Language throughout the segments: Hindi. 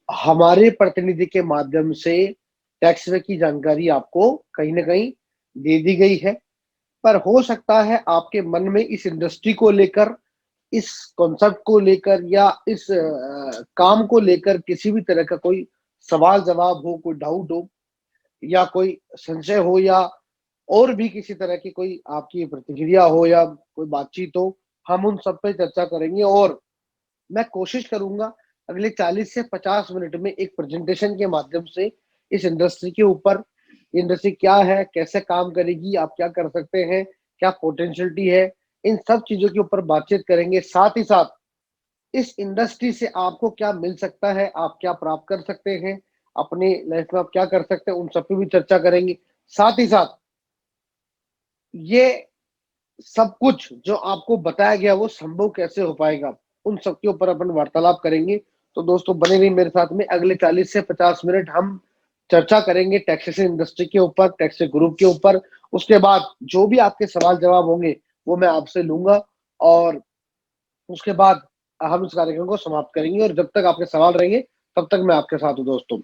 हमारे प्रतिनिधि के माध्यम से टैक्स वे की जानकारी आपको कहीं ना कहीं दे दी गई है। पर हो सकता है आपके मन में इस इंडस्ट्री को लेकर, इस कॉन्सेप्ट को लेकर या इस काम को लेकर किसी भी तरह का कोई सवाल जवाब हो, कोई डाउट हो या कोई संशय हो या और भी किसी तरह की कोई आपकी प्रतिक्रिया हो या कोई बातचीत हो, हम उन सब पे चर्चा करेंगे। और मैं कोशिश करूंगा अगले 40 से 50 मिनट में एक प्रेजेंटेशन के माध्यम से इस इंडस्ट्री के ऊपर, इंडस्ट्री क्या है, कैसे काम करेगी, आप क्या कर सकते हैं, क्या पोटेंशियलिटी है, इन सब चीजों के ऊपर बातचीत करेंगे। साथ ही साथ इस इंडस्ट्री से आपको क्या मिल सकता है, आप क्या प्राप्त कर सकते हैं, अपनी लाइफ में आप क्या कर सकते हैं, उन सब पे भी चर्चा करेंगे। साथ ही साथ ये सब कुछ जो आपको बताया गया वो संभव कैसे हो पाएगा, उन सब के ऊपर अपन वार्तालाप करेंगे। तो दोस्तों बने रहिए मेरे साथ में, अगले 40 से 50 मिनट हम चर्चा करेंगे टैक्सेशन इंडस्ट्री के ऊपर, टैक्स ग्रुप के ऊपर। उसके बाद जो भी आपके सवाल जवाब होंगे वो मैं आपसे लूंगा और उसके बाद हम इस कार्यक्रम को समाप्त करेंगे। और जब तक आपके सवाल रहेंगे तब तक मैं आपके साथ हूँ दोस्तों।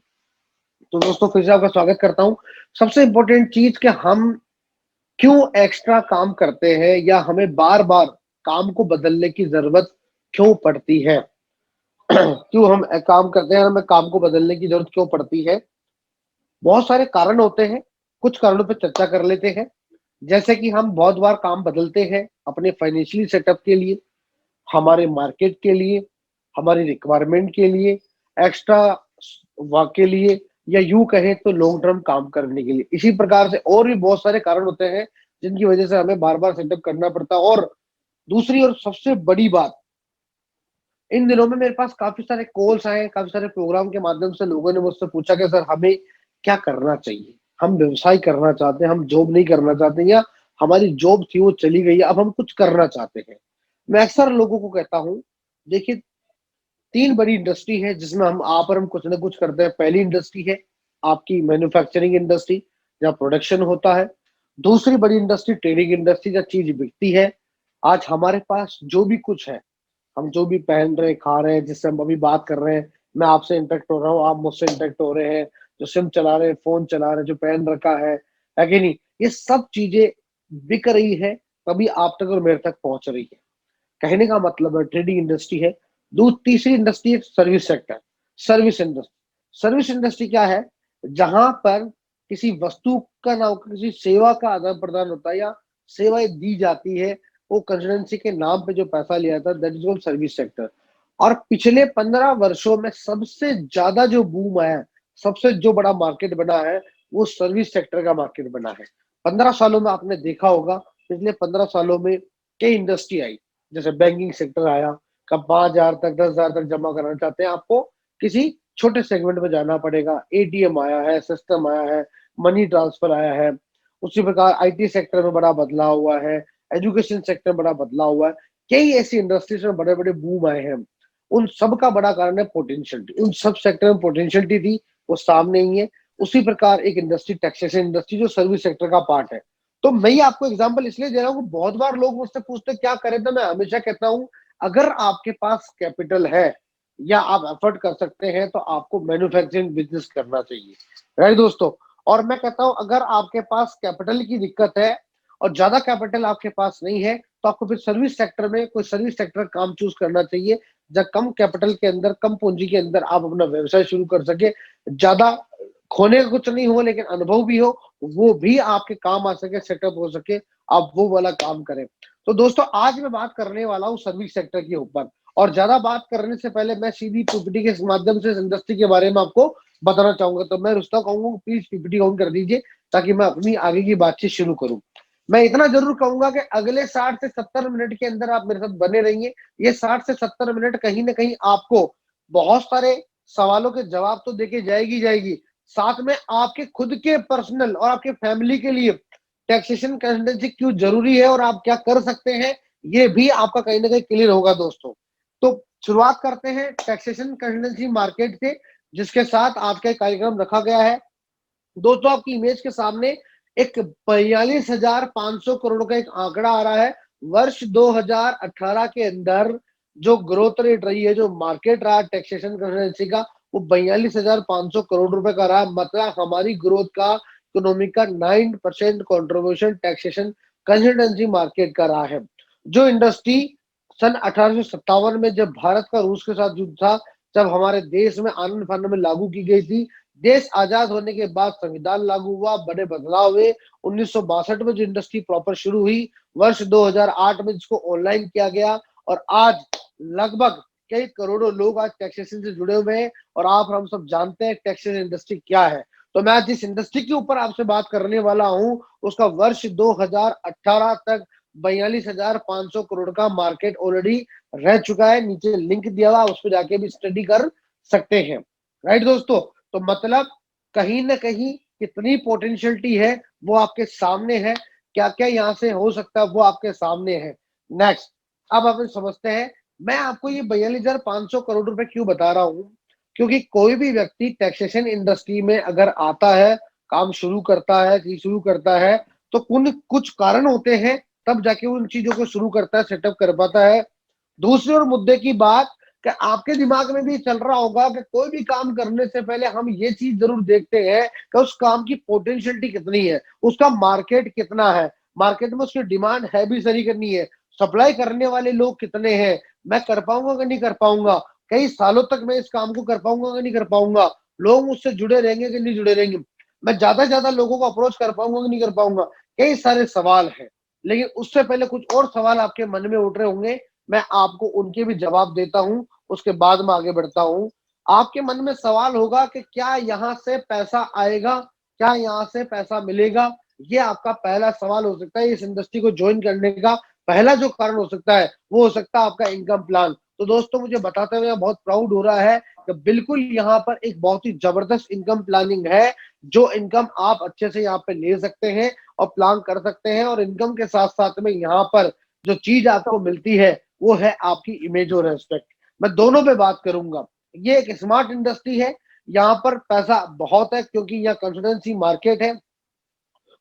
तो दोस्तों फिर से आपका स्वागत करता हूँ। सबसे इंपॉर्टेंट चीज कि हम क्यों एक्स्ट्रा काम करते हैं या हमें बार बार काम को बदलने की जरूरत क्यों पड़ती है क्यों हम काम करते हैं, हमें काम को बदलने की जरूरत क्यों पड़ती है। बहुत सारे कारण होते हैं, कुछ कारणों पर चर्चा कर लेते हैं। जैसे कि हम बहुत बार काम बदलते हैं अपने फाइनेंशियली सेटअप के लिए, हमारे मार्केट के लिए, हमारी रिक्वायरमेंट के लिए, एक्स्ट्रा वर्क के लिए, या यूं कहें तो लॉन्ग टर्म काम करने के लिए। इसी प्रकार से और भी बहुत सारे कारण होते हैं जिनकी वजह से हमें बार बार सेटअप करना पड़ता है। और दूसरी और सबसे बड़ी बात, इन दिनों में मेरे पास काफी सारे कॉल्स आए, काफी सारे प्रोग्राम के माध्यम से लोगों ने मुझसे पूछा कि सर हमें क्या करना चाहिए, हम व्यवसाय करना चाहते हैं, हम जॉब नहीं करना चाहते, या हमारी जॉब थी वो चली गई, अब हम कुछ करना चाहते हैं। मैं अक्सर लोगों को कहता हूँ, देखिए तीन बड़ी इंडस्ट्री है जिसमें हम आप और हम कुछ ना कुछ करते हैं। पहली इंडस्ट्री है आपकी मैन्युफैक्चरिंग इंडस्ट्री, जहाँ प्रोडक्शन होता है। दूसरी बड़ी इंडस्ट्री ट्रेडिंग इंडस्ट्री, जहाँ चीज बिकती है। आज हमारे पास जो भी कुछ है, हम जो भी पहन रहे हैं, खा रहे हैं, जिससे हम अभी बात कर रहे हैं, मैं आपसे इंटरेक्ट हो रहा हूँ, आप मुझसे इंटरेक्ट हो रहे हैं, जो सिम चला रहे हैं, फोन चला रहे हैं, जो पहन रखा है कि नहीं, ये सब चीजें बिक रही है, तभी आप तक और मेरे तक पहुंच रही है। कहने का मतलब है ट्रेडिंग इंडस्ट्री है। दो तीसरी इंडस्ट्री है service sector, service industry. Service industry क्या है, जहां पर किसी वस्तु का ना किसी सेवा का आदान प्रदान होता है या सेवाएं दी जाती है, वो कंसल्टेंसी के नाम पे जो पैसा लिया था, that is called service sector. और पिछले 15 वर्षों में सबसे ज्यादा जो बूम आया है, सबसे जो बड़ा मार्केट बना है, वो सर्विस सेक्टर का मार्केट बना है। 15 सालों में आपने देखा होगा, पिछले 15 सालों में कई इंडस्ट्री आई। जैसे बैंकिंग सेक्टर आया, कब 5,000 तक 10,000 तक जमा कराना चाहते हैं, आपको किसी छोटे सेगमेंट में जाना पड़ेगा। एटीएम आया है, सिस्टम आया है, मनी ट्रांसफर आया है। उसी प्रकार आईटी सेक्टर में बड़ा बदलाव हुआ है, एजुकेशन सेक्टर में बड़ा बदलाव हुआ है। कई ऐसी इंडस्ट्रीज में बड़े बड़े बूम आए हैं। उन सब का बड़ा कारण है पोटेंशियलिटी। उन सब सेक्टर में पोटेंशियलिटी थी, वो सामने ही है। उसी प्रकार एक इंडस्ट्री टैक्सेशन इंडस्ट्री जो सर्विस सेक्टर का पार्ट है। तो मैं ही आपको एग्जांपल इसलिए दे रहा हूँ, बहुत बार लोग मुझसे पूछते क्या करें, तो मैं हमेशा कहता हूँ अगर आपके पास कैपिटल है या आप एफर्ट कर सकते हैं तो आपको मैन्युफैक्चरिंग बिजनेस करना चाहिए, राइट दोस्तों। और मैं कहता हूं अगर आपके पास कैपिटल की दिक्कत है और ज्यादा कैपिटल आपके पास नहीं है, तो आपको फिर सर्विस सेक्टर में कोई सर्विस सेक्टर काम चूज करना चाहिए, जब कम कैपिटल के अंदर, कम पूंजी के अंदर आप अपना व्यवसाय शुरू कर सके। ज्यादा खोने का कुछ नहीं हो लेकिन अनुभव भी हो, वो भी आपके काम आ सके, सेटअप हो सके, आप वो वाला काम करें। तो दोस्तों आज मैं बात करने वाला हूँ सर्विस सेक्टर के ऊपर। और ज्यादा बात करने से पहले मैं सीधी पीपीटी के माध्यम से इंडस्ट्री के बारे में आपको बताना चाहूंगा। तो मैं रुस्ता कहूंगा प्लीज पीपीटी ऑन कर दीजिए ताकि मैं अपनी आगे की बातचीत शुरू करूं। मैं इतना जरूर कहूंगा कि अगले 60 से 70 मिनट के अंदर आप मेरे साथ बने रहिए। ये 60 से 70 मिनट कहीं ना कहीं आपको बहुत सारे सवालों के जवाब तो देके जाएगी जाएगी, साथ में आपके खुद के पर्सनल और आपके फैमिली के लिए टैक्सेशन कंसल्टेंसी क्यों जरूरी है और आप क्या कर सकते हैं, ये भी आपका कहीं ना कहीं क्लियर होगा दोस्तों। तो शुरुआत करते हैं टैक्सेशन कंसल्टेंसी मार्केट से, जिसके साथ आज का कार्यक्रम रखा गया है। दोस्तों आपकी इमेज के सामने एक 42,500 करोड़ का एक आंकड़ा आ रहा है। वर्ष 2018 के अंदर जो ग्रोथ रेट रही है, जो मार्केट रहा टैक्सेशन कंसल्टेंसी का, वो 42,500 करोड़ रुपए का रहा। मतलब हमारी ग्रोथ का, इकोनॉमी का 9% कॉन्ट्रीब्यूशन टैक्सेशन कंसल्टेंसी मार्केट का रहा है। जो इंडस्ट्री सन 1857 में जब भारत का रूस के साथ युद्ध था, जब हमारे देश में आनंद फानन में लागू की गई थी, देश आजाद होने के बाद संविधान लागू हुआ, बड़े बदलाव हुए। 1962 में जो इंडस्ट्री प्रॉपर शुरू हुई, वर्ष 2008 में जिसको ऑनलाइन किया गया, और आज लगभग कई करोड़ों लोग आज टैक्सेशन से जुड़े हुए हैं। और आप हम सब जानते हैं टैक्सेशन इंडस्ट्री क्या है। तो मैं आज जिस इंडस्ट्री के ऊपर आपसे बात करने वाला हूं, उसका वर्ष 2018 तक 42,500 करोड़ का मार्केट ऑलरेडी रह चुका है। नीचे लिंक दिया हुआ, उस पर जाके भी स्टडी कर सकते हैं। राइट दोस्तों, तो मतलब कहीं ना कहीं कितनी पोटेंशियलिटी है वो आपके सामने है, क्या क्या यहाँ से हो सकता है वो आपके सामने है। नेक्स्ट, अब अपन समझते हैं। मैं आपको ये 42,500 करोड़ रुपए क्यों बता रहा हूँ, क्योंकि कोई भी व्यक्ति टैक्सेशन इंडस्ट्री में अगर आता है, काम शुरू करता है, चीज शुरू करता है, तो कुछ कारण होते हैं, तब जाके उन चीजों को शुरू करता है, सेटअप कर पाता है। दूसरी और मुद्दे की बात, कि आपके दिमाग में भी चल रहा होगा कि कोई भी काम करने से पहले हम ये चीज जरूर देखते हैं कि उस काम की पोटेंशियलिटी कितनी है, उसका मार्केट कितना है, मार्केट में उसकी डिमांड है भी सही करनी है, सप्लाई करने वाले लोग कितने हैं, मैं कर पाऊंगा कि नहीं कर पाऊंगा, कई सालों तक मैं इस काम को कर पाऊंगा कि नहीं कर पाऊंगा, लोग मुझसे जुड़े रहेंगे कि नहीं जुड़े रहेंगे, मैं ज्यादा से ज्यादा लोगों को अप्रोच कर पाऊंगा कि नहीं कर पाऊंगा। कई सारे सवाल हैं। लेकिन उससे पहले कुछ और सवाल आपके मन में उठ रहे होंगे, मैं आपको उनके भी जवाब देता हूं, उसके बाद में आगे बढ़ता हूं। आपके मन में सवाल होगा कि क्या यहां से पैसा आएगा, क्या यहां से पैसा मिलेगा। ये आपका पहला सवाल हो सकता है। इस इंडस्ट्री को ज्वाइन करने का पहला जो कारण हो सकता है वो हो सकता है आपका इनकम प्लान। तो दोस्तों, मुझे बताते हुए बहुत प्राउड हो रहा है कि बिल्कुल यहाँ पर एक बहुत ही जबरदस्त इनकम प्लानिंग है, जो इनकम आप अच्छे से यहाँ पे ले सकते हैं और प्लान कर सकते हैं। और इनकम के साथ साथ में यहाँ पर जो चीज आपको मिलती है वो है आपकी इमेज और रेस्पेक्ट। मैं दोनों पे बात करूंगा। ये एक स्मार्ट इंडस्ट्री है, यहाँ पर पैसा बहुत है, क्योंकि यहाँ कंसल्टेंसी मार्केट है,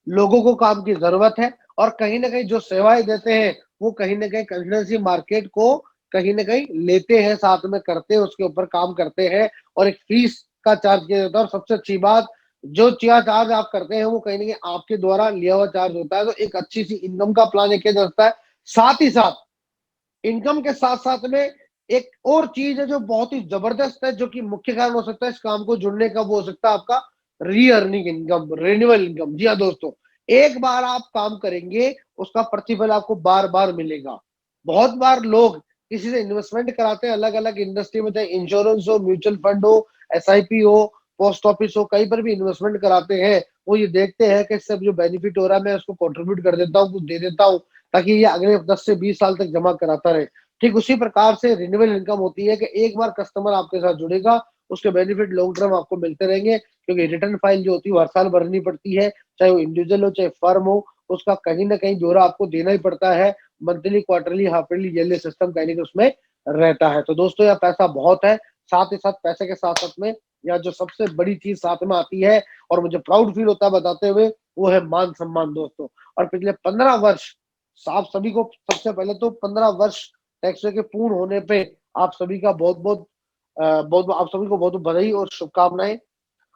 लोगों को काम की जरूरत है, और कहीं ना कहीं जो सेवाएं देते हैं वो कहीं ना कहीं कंसल्टेंसी मार्केट को कहीं ना कहीं लेते हैं, साथ में करते हैं, उसके ऊपर काम करते हैं, और एक फीस का चार्ज किया जाता है। और सबसे अच्छी बात, जो चार्ज आप करते हैं वो कहीं ना कहीं आपके द्वारा लिया हुआ चार्ज होता है। तो एक अच्छी सी इनकम का प्लान किया जा सकता है। साथ ही साथ इनकम के साथ साथ में एक और चीज है जो बहुत ही जबरदस्त है, जो कि मुख्य कारण हो सकता है इस काम को जुड़ने का, वो हो सकता है आपका री अर्निंग इनकम, रिन्यूअल इनकम। जी हाँ दोस्तों, एक बार आप काम करेंगे, उसका प्रतिफल आपको बार बार मिलेगा। बहुत बार लोग किसी से इन्वेस्टमेंट कराते हैं अलग अलग इंडस्ट्री में, चाहे इंश्योरेंस हो, म्यूचुअल फंड हो, एसआईपी हो, पोस्ट ऑफिस हो, कहीं पर भी इन्वेस्टमेंट कराते हैं। वो ये देखते हैं कि इससे जो बेनिफिट हो रहा है मैं उसको कंट्रीब्यूट कर देता हूँ, कुछ दे देता हूँ, ताकि ये अगले 10 से 20 साल तक जमा कराता रहे। ठीक उसी प्रकार से रिन्यूअल इनकम होती है कि एक बार कस्टमर आपके साथ जुड़ेगा, उसके बेनिफिट लॉन्ग टर्म आपको मिलते रहेंगे, क्योंकि रिटर्न फाइल जो होती है वो हर साल भरनी पड़ती है, चाहे वो इंडिविजुअल हो चाहे फर्म हो, उसका कहीं ना कहीं जोरा आपको देना ही पड़ता है। Monthly, quarterly, half yearly, yearly system कहीं ना उसमें रहता है। तो दोस्तों, यह पैसा बहुत है। साथ ही साथ पैसे के साथ साथ में यह जो सबसे बड़ी चीज साथ में आती है, और मुझे प्राउड फील होता है बताते हुए, वो है मान सम्मान दोस्तों। और पिछले 15 वर्ष, आप सभी को सबसे पहले तो 15 वर्ष टैक्स के पूर्ण होने पे आप सभी का बहुत बहुत आप सभी को बहुत बहुत बधाई और शुभकामनाएं।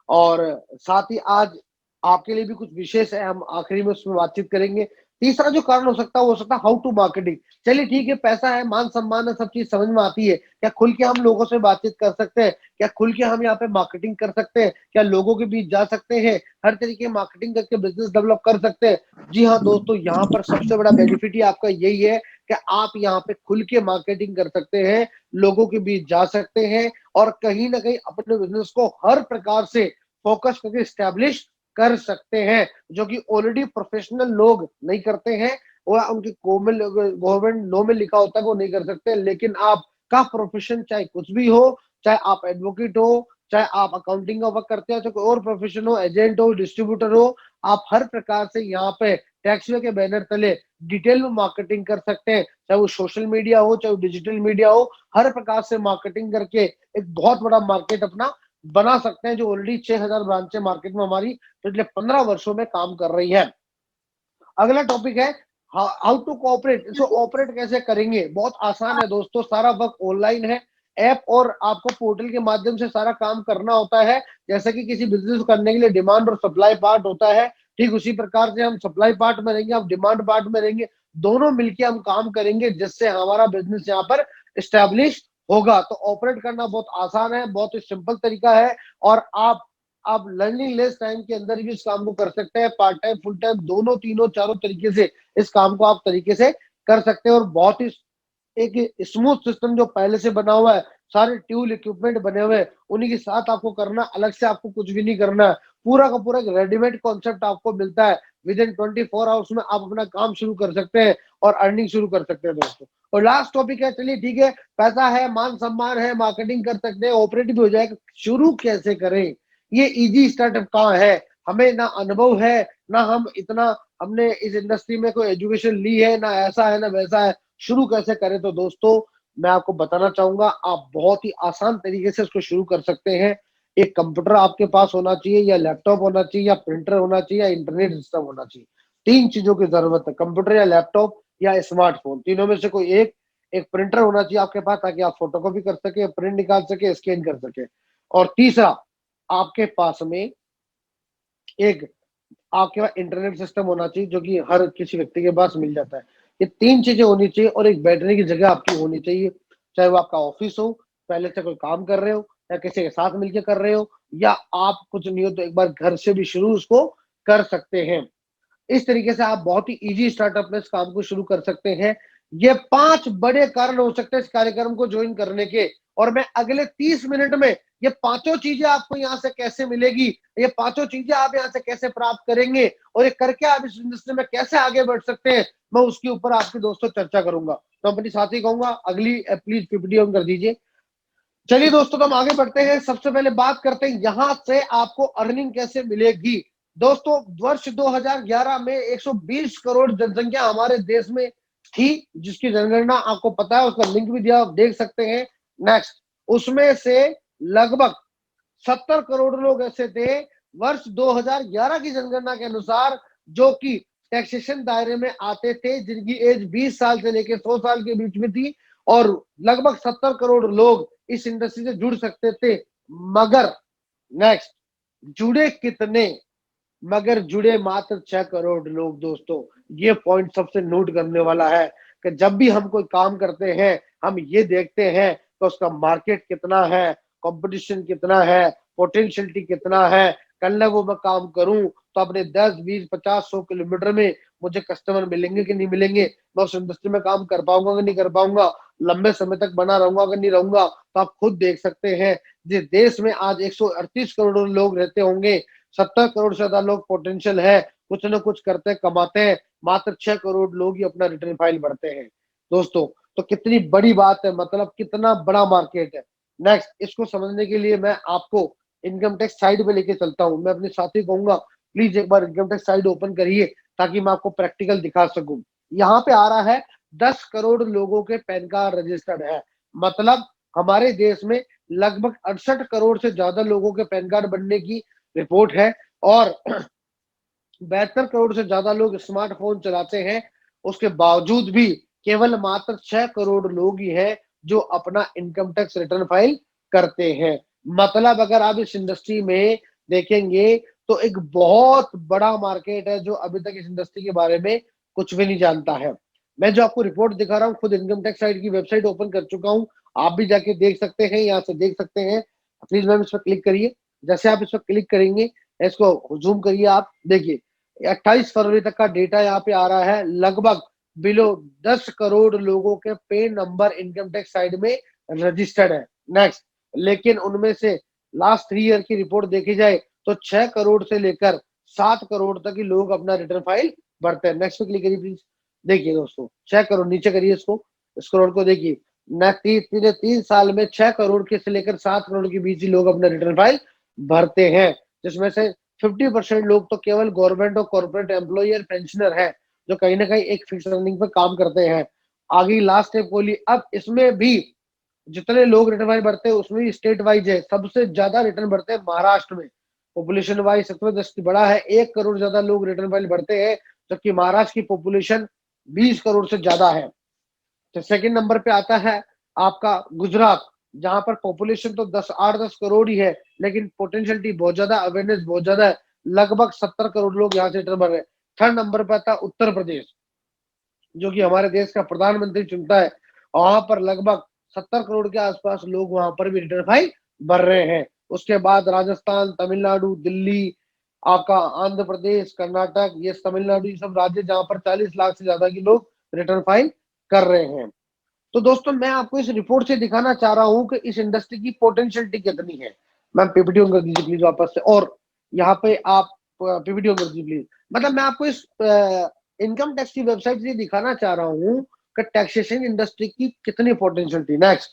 और साथ ही आज आपके लिए भी कुछ विशेष है, हम आखिरी में उसमें बातचीत करेंगे। तीसरा जो कारण हो सकता है वो हो सकता है हाउ टू मार्केटिंग। चलिए ठीक है, पैसा है, मान सम्मान है, सब चीज समझ में आती है, क्या खुल के हम लोगों से बातचीत कर सकते हैं, क्या खुल के हम यहाँ पे मार्केटिंग कर सकते हैं, क्या लोगों के बीच जा सकते हैं, हर तरीके मार्केटिंग करके बिजनेस डेवलप कर सकते हैं। जी हाँ दोस्तों, यहाँ पर सबसे बड़ा बेनिफिट ही आपका यही है कि आप यहाँ पे खुल के मार्केटिंग कर सकते हैं, लोगों के बीच जा सकते हैं, और कहीं ना कहीं अपने बिजनेस को हर प्रकार से फोकस करके स्टैब्लिश कर सकते हैं, जो कि ऑलरेडी प्रोफेशनल लोग नहीं करते हैं। वो उनके गवर्नमेंट लॉ में लिखा होता है वो नहीं कर सकते। लेकिन आप का प्रोफेशन चाहे कुछ भी हो, चाहे आप एडवोकेट हो, चाहे आप अकाउंटिंग का वर्क करते हो, चाहे कोई और प्रोफेशन हो, एजेंट हो, डिस्ट्रीब्यूटर हो, आप हर प्रकार से यहाँ पे टैक्स के बैनर तले डिटेल में मार्केटिंग कर सकते हैं। चाहे वो सोशल मीडिया हो, चाहे वो डिजिटल मीडिया हो, हर प्रकार से मार्केटिंग करके एक बहुत बड़ा मार्केट अपना बना सकते हैं, जो ऑलरेडी 6,000 ब्रांचें मार्केट में हमारी पिछले 15 वर्षों में काम कर रही है। अगला टॉपिक है हाउ टू कोऑपरेट। इसको ऑपरेट कैसे करेंगे, बहुत आसान है दोस्तों, सारा वर्क ऑनलाइन है। ऐप और आपको पोर्टल के माध्यम से सारा काम करना होता है। जैसे कि किसी बिजनेस करने के लिए डिमांड और सप्लाई पार्ट होता है, ठीक उसी प्रकार से हम सप्लाई पार्ट में रहेंगे, आप डिमांड पार्ट में रहेंगे, दोनों मिलके हम काम करेंगे जिससे हमारा बिजनेस यहाँ पर स्टैब्लिश होगा। तो ऑपरेट करना बहुत आसान है, बहुत ही सिंपल तरीका है, और आप लर्निंग लेस टाइम के अंदर भी इस काम को कर सकते हैं। पार्ट टाइम, फुल टाइम, दोनों तीनों चारों तरीके से इस काम को आप तरीके से कर सकते हैं। और बहुत ही एक स्मूथ सिस्टम जो पहले से बना हुआ है, सारे ट्यूल इक्विपमेंट बने हुए हैं, उन्हीं के साथ आपको करना, अलग से आपको कुछ भी नहीं करना है। पूरा का पूरा एक रेडीमेड कॉन्सेप्ट आपको मिलता है। विद इन 24 आवर्स में आप अपना काम शुरू कर सकते हैं और अर्निंग शुरू कर सकते हैं दोस्तों। और लास्ट टॉपिक है, चलिए ठीक है, पैसा है, मान सम्मान है, मार्केटिंग कर सकते हैं, ऑपरेट भी हो जाएगा, शुरू कैसे करें? ये इजी स्टार्टअप कहाँ है? हमें ना अनुभव है, ना हमने इस इंडस्ट्री में कोई एजुकेशन ली है, ना ऐसा है ना वैसा है। शुरू कैसे करें? तो दोस्तों मैं आपको बताना चाहूंगा, आप बहुत ही आसान तरीके से इसको शुरू कर सकते हैं। एक कंप्यूटर आपके पास होना चाहिए, या लैपटॉप होना चाहिए, या प्रिंटर होना चाहिए, या इंटरनेट सिस्टम होना चाहिए। तीन चीजों की जरूरत है, कंप्यूटर या लैपटॉप या स्मार्टफोन, तीनों में से कोई एक। एक प्रिंटर होना चाहिए आपके पास, ताकि आप फोटोकॉपी कर सके, प्रिंट निकाल सके, स्कैन कर सके। और तीसरा, आपके पास में एक आपके पास इंटरनेट सिस्टम होना चाहिए, जो कि हर किसी व्यक्ति के पास मिल जाता है। ये तीन चीजें होनी चाहिए, और एक बैठने की जगह आपकी होनी चाहिए, चाहे वो आपका ऑफिस हो, पहले से कोई काम कर रहे हो, या किसी के साथ मिलकर कर रहे हो, या आप कुछ नहीं हो तो एक बार घर से भी शुरू उसको कर सकते हैं। इस तरीके से आप बहुत ही इजी स्टार्टअप में इस काम को शुरू कर सकते हैं। ये 5 बड़े कारण हो सकते हैं इस कार्यक्रम को ज्वाइन करने के, और मैं अगले 30 मिनट में ये पांचों चीजें आपको यहाँ से कैसे मिलेगी, ये पांचों चीजें आप यहाँ से कैसे प्राप्त करेंगे, और ये करके आप इस इंडस्ट्री में कैसे आगे बढ़ सकते हैं, मैं उसके ऊपर आपके दोस्तों चर्चा करूंगा। तो अपनी साथी कहूंगा, अगली प्लीज पीपीटी ऑन कर दीजिए। चलिए दोस्तों, तो हम आगे बढ़ते हैं। सबसे पहले बात करते हैं यहां से आपको अर्निंग कैसे मिलेगी। दोस्तों, वर्ष 2011 में 120 करोड़ जनसंख्या हमारे देश में थी, जिसकी जनगणना आपको पता है, उसका लिंक भी दिया, आप देख सकते हैं। नेक्स्ट, उसमें से लगभग 70 करोड़ लोग ऐसे थे वर्ष 2011 की जनगणना के अनुसार, जो कि टैक्सेशन दायरे में आते थे, जिनकी एज 20 साल से लेकर 100 साल के बीच में थी, और लगभग 70 करोड़ लोग इस इंडस्ट्री से जुड़ सकते थे। मगर नेक्स्ट, जुड़े कितने? मगर जुड़े मात्र 6 करोड़ लोग। दोस्तों, ये पॉइंट सबसे नोट करने वाला है, कि जब भी हम कोई काम करते हैं, हम ये देखते हैं कि उसका मार्केट कितना है, कंपटीशन कितना है, पोटेंशियलिटी कितना है। कल वो मैं काम करूं तो अपने 10, 20, 50, 100 किलोमीटर में मुझे कस्टमर मिलेंगे कि नहीं मिलेंगे, मैं उस इंडस्ट्री में काम कर पाऊंगा कि नहीं कर पाऊंगा, लंबे समय तक बना रहूंगा कि नहीं रहूंगा। तो आप खुद देख सकते हैं, जिस देश में आज 138 करोड़ लोग रहते होंगे, 70 करोड़ से ज्यादा लोग पोटेंशियल है, कुछ ना कुछ करते कमाते हैं, मात्र 6 करोड़ लोग ही अपना रिटर्न फाइल भरते हैं। दोस्तों, तो कितनी बड़ी बात है, मतलब कितना बड़ा मार्केट है। नेक्स्ट, इसको समझने के लिए मैं आपको इनकम टैक्स साइड पे लेके चलता हूं। मैं अपने साथी कहूंगा, प्लीज एक बार इनकम टैक्स साइड ओपन करिए, ताकि मैं आपको प्रैक्टिकल दिखा सकूं। यहाँ पे आ रहा है 10 करोड़ लोगों के पैन कार्ड रजिस्टर्ड है। मतलब हमारे देश में लगभग 68 करोड़ से ज्यादा लोगों के पैन कार्ड बनने की रिपोर्ट है, और 72 करोड़ से ज्यादा लोग स्मार्टफोन चलाते हैं। उसके बावजूद भी केवल मात्र 6 करोड़ लोग ही हैं जो अपना इनकम टैक्स रिटर्न फाइल करते हैं। मतलब अगर आप इस इंडस्ट्री में देखेंगे, तो एक बहुत बड़ा मार्केट है, जो अभी तक इस इंडस्ट्री के बारे में कुछ भी नहीं जानता है। मैं जो आपको रिपोर्ट दिखा रहा हूँ, खुद इनकम टैक्स साइट की वेबसाइट ओपन कर चुका हूँ, आप भी जाके देख सकते हैं, यहाँ से देख सकते हैं। प्लीज मैम इस पर क्लिक करिए। जैसे आप इस पर क्लिक करेंगे, इसको जूम करिए, आप देखिए 28 फरवरी तक का डेटा यहाँ पे आ रहा है। लगभग बिलो 10 करोड़ लोगों के पे नंबर इनकम टैक्स साइड में रजिस्टर्ड है। नेक्स्ट, लेकिन उनमें से लास्ट 3 ईयर की रिपोर्ट देखी जाए, तो 6 करोड़ से लेकर 7 करोड़ तक ही लोग अपना रिटर्न फाइल भरते हैं। नेक्स्ट पे क्लिक करिए प्लीज। देखिए दोस्तों, 6 करोड़, नीचे करिए इसको, स्क्रॉल को देखिए। न 3 साल में 6 करोड़ के से लेकर 7 करोड़ के बीच ही लोग अपना रिटर्न फाइल भरते हैं, जिसमें से 50% लोग तो केवल गवर्नमेंट और कॉर्पोरेट एम्प्लॉय और पेंशनर है, जो कहीं ना कहीं एक फिक्स अर्निंग पर काम करते हैं। आगे लास्ट स्टेप बोली, अब इसमें भी जितने लोग रिटर्न फाइल भरते हैं, उसमें भी स्टेट वाइज है, सबसे ज्यादा रिटर्न भरते हैं महाराष्ट्र में। पॉपुलेशन वाइज सबसे दृष्टि बड़ा है, 1 करोड़ ज्यादा लोग रिटर्न फाइल भरते हैं, जबकि महाराष्ट्र की पॉपुलेशन 20 करोड़ से ज्यादा है। तो सेकंड नंबर पे आता है आपका गुजरात। जहां पर पॉपुलेशन तो 8-10 करोड़ ही है, लेकिन पोटेंशियलिटी बहुत ज्यादा, अवेयरनेस बहुत ज्यादा है। लगभग 70 करोड़ लोग यहाँ से रिटर्न भर रहे हैं। थर्ड नंबर पर आता है उत्तर प्रदेश, जो कि हमारे देश का प्रधानमंत्री चुनता है। वहां पर लगभग 70 करोड़ के आसपास लोग वहां पर भी रिटर्न फाइल भर रहे हैं। उसके बाद राजस्थान, तमिलनाडु, दिल्ली, आपका आंध्र प्रदेश, कर्नाटक, ये तमिलनाडु, ये सब राज्य जहां पर 40 लाख से ज्यादा के लोग रिटर्न फाइल कर रहे हैं। तो दोस्तों मैं आपको इस रिपोर्ट से दिखाना चाह रहा हूं कि इस इंडस्ट्री की पोटेंशियलिटी कितनी है। मैम पीपीटी ऑन कर दीजिए प्लीज वापस से, और यहाँ पे आप पीपीटी ऑन कर दीजिए प्लीज। मतलब मैं आपको इस इनकम टैक्स की वेबसाइट से दिखाना चाह रहा हूँ कि टैक्सेशन इंडस्ट्री की कितनी पोटेंशियलिटी। नेक्स्ट,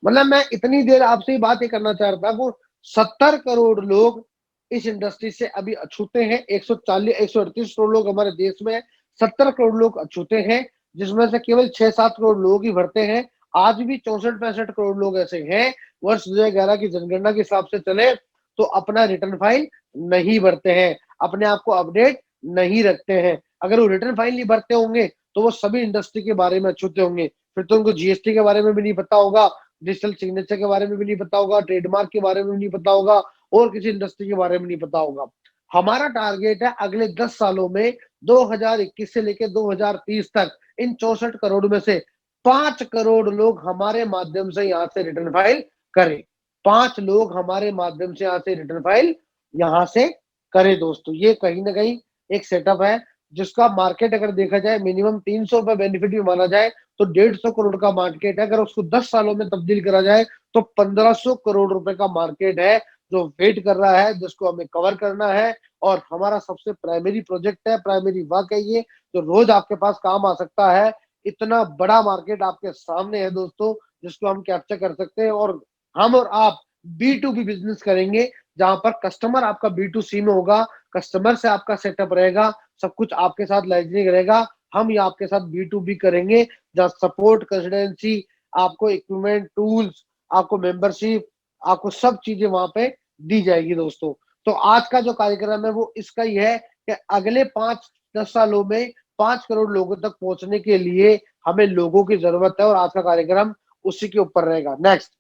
मतलब मैं इतनी देर आपसे ही बात ही करना चाह रहा था, वो 70 करोड़ लोग इस इंडस्ट्री से अभी अछूते हैं। 138 करोड़ लोग हमारे देश में, 70 करोड़ लोग अछूते हैं, जिसमें से केवल 6-7 करोड़ लोग ही भरते हैं। आज भी 64-65 करोड़ लोग ऐसे हैं, वर्ष 2011 की जनगणना के हिसाब से चले तो अपना रिटर्न फाइल नहीं भरते हैं, अपने आप को अपडेट नहीं रखते हैं। अगर वो रिटर्न फाइल नहीं भरते होंगे तो वो सभी इंडस्ट्री के बारे में अछूते होंगे, फिर तो उनको जीएसटी के बारे में भी नहीं पता होगा, डिजिटल सिग्नेचर के बारे में भी नहीं पता होगा, ट्रेडमार्क के बारे में भी नहीं पता होगा, और किसी इंडस्ट्री के बारे में नहीं पता होगा। हमारा टारगेट है अगले 10 सालों में 2021 से लेकर 2030 तक इन 64 करोड़ में से 5 करोड़ लोग हमारे माध्यम से यहाँ से रिटर्न फाइल करें। 5 लोग हमारे माध्यम से यहाँ से रिटर्न फाइल यहाँ से करें। दोस्तों ये कहीं ना कहीं एक सेटअप है जिसका मार्केट अगर देखा जाए मिनिमम 300 रुपए बेनिफिट भी माना जाए तो 150 करोड़ का मार्केट है। अगर उसको 10 सालों में तब्दील करा जाए तो 1500 करोड़ रुपए का मार्केट है जो वेट कर रहा है, जिसको हमें कवर करना है। और हमारा सबसे प्राइमरी प्रोजेक्ट है, प्राइमरी वर्क है ये, जो रोज आपके पास काम आ सकता है। इतना बड़ा मार्केट आपके सामने है दोस्तों, जिसको हम कैप्चर कर सकते हैं। और हम और आप B2B बिजनेस करेंगे, जहां पर कस्टमर आपका B2C में होगा, कस्टमर से आपका सेटअप रहेगा, सब कुछ आपके साथ लाइजनिंग रहेगा। हम ये आपके साथ B2B करेंगे, जहाँ सपोर्ट, कंसल्टेंसी, आपको इक्विपमेंट, टूल्स, आपको मेंबरशिप, आपको सब चीजें वहां पे दी जाएगी दोस्तों। तो आज का जो कार्यक्रम है वो इसका ही है कि अगले 5-10 सालों में 5 करोड़ लोगों तक पहुंचने के लिए हमें लोगों की जरूरत है, और आज का कार्यक्रम उसी के ऊपर रहेगा। नेक्स्ट,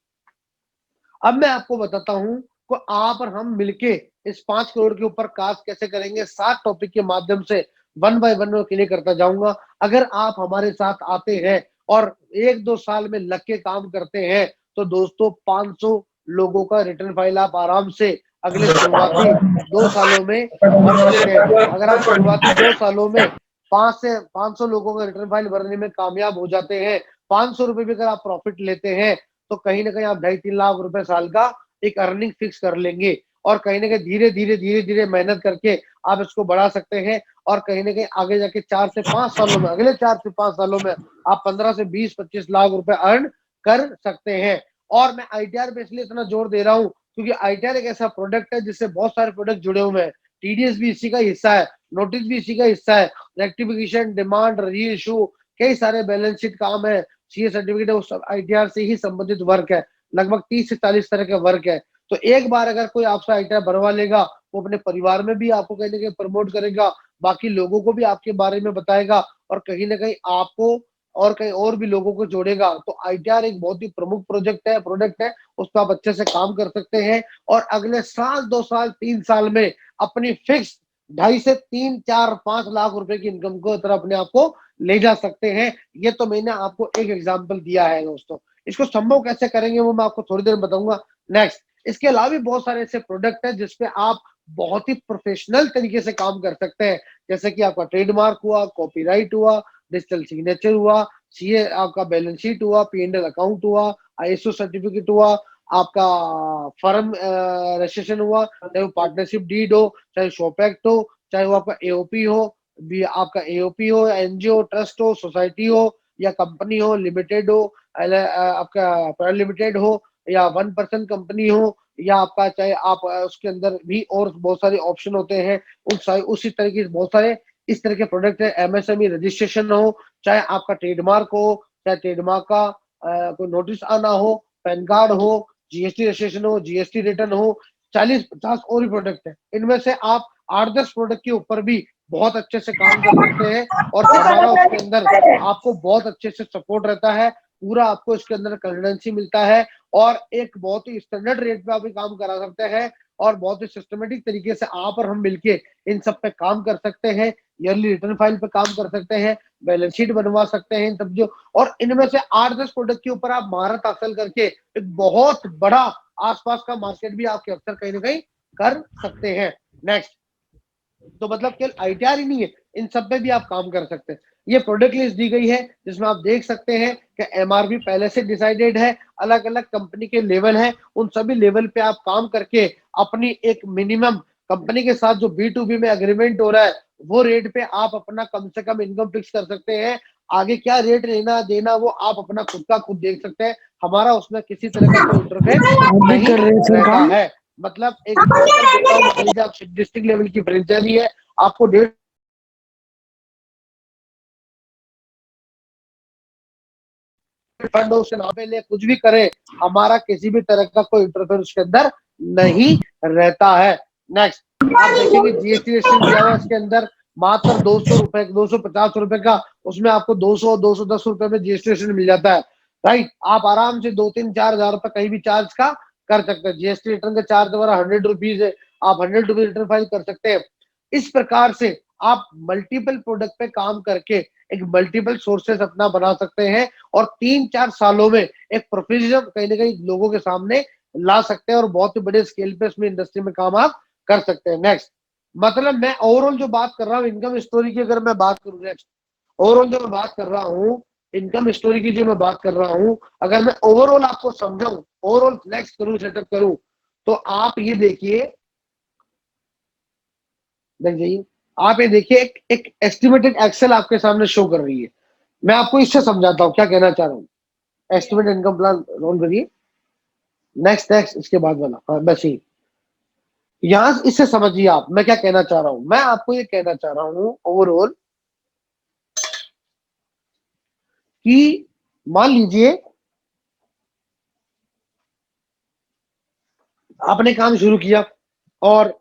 अब मैं आपको बताता हूं कि आप और हम मिलके इस 5 करोड़ के ऊपर काज कैसे करेंगे। 7 टॉपिक के माध्यम से वन बाय वन में क्लियर करता जाऊंगा। अगर आप हमारे साथ आते हैं और 1-2 साल में लग के काम करते हैं तो दोस्तों 500 लोगों का रिटर्न फाइल आप आराम से अगले शुरुआती 2 सालों में भर सकते हैं। अगर आप शुरुआती 2 सालों में 5 से 500 लोगों का रिटर्न फाइल भरने में कामयाब हो जाते हैं, 500 रुपए भी अगर आप प्रॉफिट लेते हैं, तो कहीं ना कहीं आप 2.5-3 लाख रुपए साल का एक अर्निंग फिक्स कर लेंगे। और कहीं ना कहीं धीरे धीरे मेहनत करके आप इसको बढ़ा सकते हैं। और कहीं ना कहीं आगे जाके 4 से 5 सालों में, अगले 4 से 5 सालों में आप 15 से 20-25 लाख रुपए अर्न कर सकते हैं। और मैं आईटीआर पे इसलिए इतना जोर दे रहा हूँ क्योंकि आईटीआर एक ऐसा प्रोडक्ट है जिससे बहुत सारे प्रोडक्ट जुड़े हुए हैं। टीडीएस भी इसी का हिस्सा है, नोटिस भी इसी का हिस्सा है, रेक्टिफिकेशन, डिमांड, री इशू, कई सारे बैलेंस शीट काम है, सीए सर्टिफिकेट है, वो सब आईटीआर से ही संबंधित वर्क है। लगभग 30 से 40 तरह का वर्क है। तो एक बार अगर कोई आपसे आईटीआर भरवा लेगा, वो अपने परिवार में भी आपको कहीं ना कहीं प्रमोट करेगा, बाकी लोगों को भी आपके बारे में बताएगा, और कहीं ना कहीं आपको और कहीं और भी लोगों को जोड़ेगा। तो आईटीआर एक बहुत ही प्रमुख प्रोडक्ट है, उस पर आप अच्छे से काम कर सकते हैं। और अगले साल, 2 साल, 3 साल में अपनी फिक्स 2.5 से 3, 4, 5 लाख रुपए की इनकम को तरफ अपने आप को ले जा सकते हैं। ये तो मैंने आपको एक एग्जांपल दिया है दोस्तों। इसको संभव कैसे करेंगे वो मैं आपको थोड़ी देर में बताऊंगा। नेक्स्ट, इसके अलावा भी बहुत सारे ऐसे प्रोडक्ट है जिसपे आप बहुत ही प्रोफेशनल तरीके से काम कर सकते हैं, जैसे कि आपका ट्रेडमार्क हुआ, कॉपीराइट हुआ, डिजिटल सिग्नेचर हुआ, सीए आपका बैलेंस शीट हुआ, पीएनएल अकाउंट हुआ, आईएसओ सर्टिफिकेट हुआ, आपका फर्म रजिस्ट्रेशन हुआ, चाहे वो पार्टनरशिप डीड हो, चाहे शॉप एक्ट हो, चाहे वो आपका एओपी हो, भी आपका एओपी हो, एनजीओ, ट्रस्ट हो, सोसाइटी हो, या कंपनी हो, लिमिटेड हो, आपका प्राइवेट लिमिटेड हो, या 1 पर्सन कंपनी हो, या आपका चाहे आप उसके अंदर भी और बहुत सारे ऑप्शन होते हैं। उसी तरह के बहुत सारे इस तरह के प्रोडक्ट है। एमएसएमई रजिस्ट्रेशन हो, चाहे आपका ट्रेडमार्क हो, चाहे ट्रेडमार्क का कोई नोटिस आना हो, पैन कार्ड हो, जीएसटी रजिस्ट्रेशन हो, जीएसटी रिटर्न हो, 40-50 और भी प्रोडक्ट है। इनमें से आप 8-10 प्रोडक्ट के ऊपर भी बहुत अच्छे से काम कर सकते हैं, और हमारा उसके अंदर आपको बहुत अच्छे से सपोर्ट रहता है। पूरा आपको इसके अंदर कंसल्टेंसी मिलता है और एक बहुत ही स्टैंडर्ड रेट पे आप ये काम करा सकते हैं और बहुत ही सिस्टमेटिक तरीके से आप और हम मिलके इन सब पे काम कर सकते हैं। ईयरली रिटर्न फाइल पे काम कर सकते हैं, बैलेंस शीट बनवा सकते हैं इन सब जो, और इनमें से 8-10 प्रोडक्ट के ऊपर आप महारत हासिल करके एक बहुत बड़ा आसपास का मार्केट भी आपके अक्सर कहीं ना कहीं कर सकते हैं। नेक्स्ट, तो मतलब केवल आईटीआर ही नहीं है, इन सब पे भी आप काम कर सकते हैं। ये प्रोडक्ट लिस्ट दी गई है जिसमें आप देख सकते हैं कि एमआरपी पहले से डिसाइडेड है, अलग अलग कंपनी के लेवल है, उन सभी लेवल पे आप काम करके अपनी एक मिनिमम कंपनी के साथ जो बी में एग्रीमेंट हो रहा है वो रेट पे आप अपना कम से कम इनकम फिक्स कर सकते हैं। आगे क्या रेट लेना देना वो आप अपना खुद का खुद देख सकते हैं, हमारा उसमें किसी तरह का कोई इंटरफेयर आप भी नहीं कर रहे थे रहता काम। है। मतलब एक एग्जाम्पल देता हूँ, मान लीजिए आप डिस्ट्रिक्ट लेवल की फ्रेंचाइजी है, आपको 1.5 फंड उसके नाम पे ले कुछ भी करे, हमारा किसी भी तरह का कोई इंटरफेयर उसके अंदर नहीं रहता है। नेक्स्ट, आप देखेंगे जीएसटी रजिस्ट्रेशन दिया हुआ है इसके अंदर मात्र 200 रुपए, 250 रुपए का, उसमें आपको 200-210 रुपए में जीएसटी रजिस्ट्रेशन मिल जाता है। राइट, आप आराम से 2-3-4 हजार रुपए कहीं भी चार्ज का कर सकते हैं। जीएसटी रिटर्न का चार्ज हमारा 100 रुपीज है, आप 100 रुपीज रिटर्न फाइल कर सकते हैं। इस प्रकार से आप मल्टीपल प्रोडक्ट पे काम करके एक मल्टीपल सोर्सेस अपना बना सकते हैं और 3-4 सालों में एक प्रोफेशनल कहीं ना कहीं लोगों के सामने ला सकते हैं और बहुत ही बड़े स्केल पे इसमें इंडस्ट्री में काम आप कर सकते हैं। नेक्स्ट, मतलब मैं ओवरऑल जो बात कर रहा हूँ इनकम स्टोरी की, अगर मैं बात करूँ नेक्स्ट, ओवरऑल जो मैं बात कर रहा हूँ इनकम स्टोरी की जो मैं बात कर रहा हूँ, अगर मैं ओवरऑल आपको समझाऊं, ओवरऑल नेक्स्ट करूँ सेटअप करूँ, तो आप ये देखिए, देख जाइए, आप ये देखिए एक एस्टिमेटेड एक्सेल आपके सामने शो कर रही है। मैं आपको इससे समझाता हूँ क्या कहना चाह रहा हूँ। एस्टिमेट इनकम प्लान रोल करिए, नेक्स्ट नेक्स्ट इसके बाद वाला, हाँ बस यही। यहां इससे समझिए आप मैं क्या कहना चाह रहा हूं। मैं आपको ये कहना चाह रहा हूं ओवरऑल कि मान लीजिए आपने काम शुरू किया और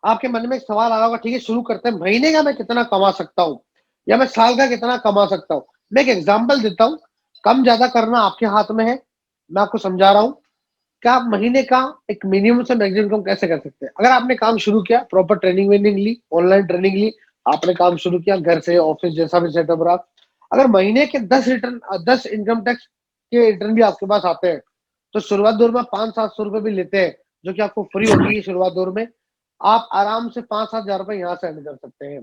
आपके मन में एक सवाल आ रहा होगा, ठीक है शुरू करते हैं, महीने का मैं कितना कमा सकता हूँ या मैं साल का कितना कमा सकता हूँ। मैं एक एग्जांपल देता हूँ, कम ज्यादा करना आपके हाथ में है। मैं आपको समझा रहा हूँ कि आप महीने का एक मिनिमम से मैक्सिमम इनकम कैसे कर सकते हैं। अगर आपने काम शुरू किया, प्रॉपर ट्रेनिंग वेनिंग ली, ऑनलाइन ट्रेनिंग ली, आपने काम शुरू किया घर से ऑफिस जैसा भी सेटअप रहा, अगर महीने के 10 इनकम टैक्स के रिटर्न भी आपके पास आते हैं, तो शुरुआत दौर में 500-700 रुपए भी लेते हैं जो कि आपको फ्री होती है शुरुआत दौर में, आप आराम से 5-7 हजार रुपए यहाँ से अर्न कर सकते हैं।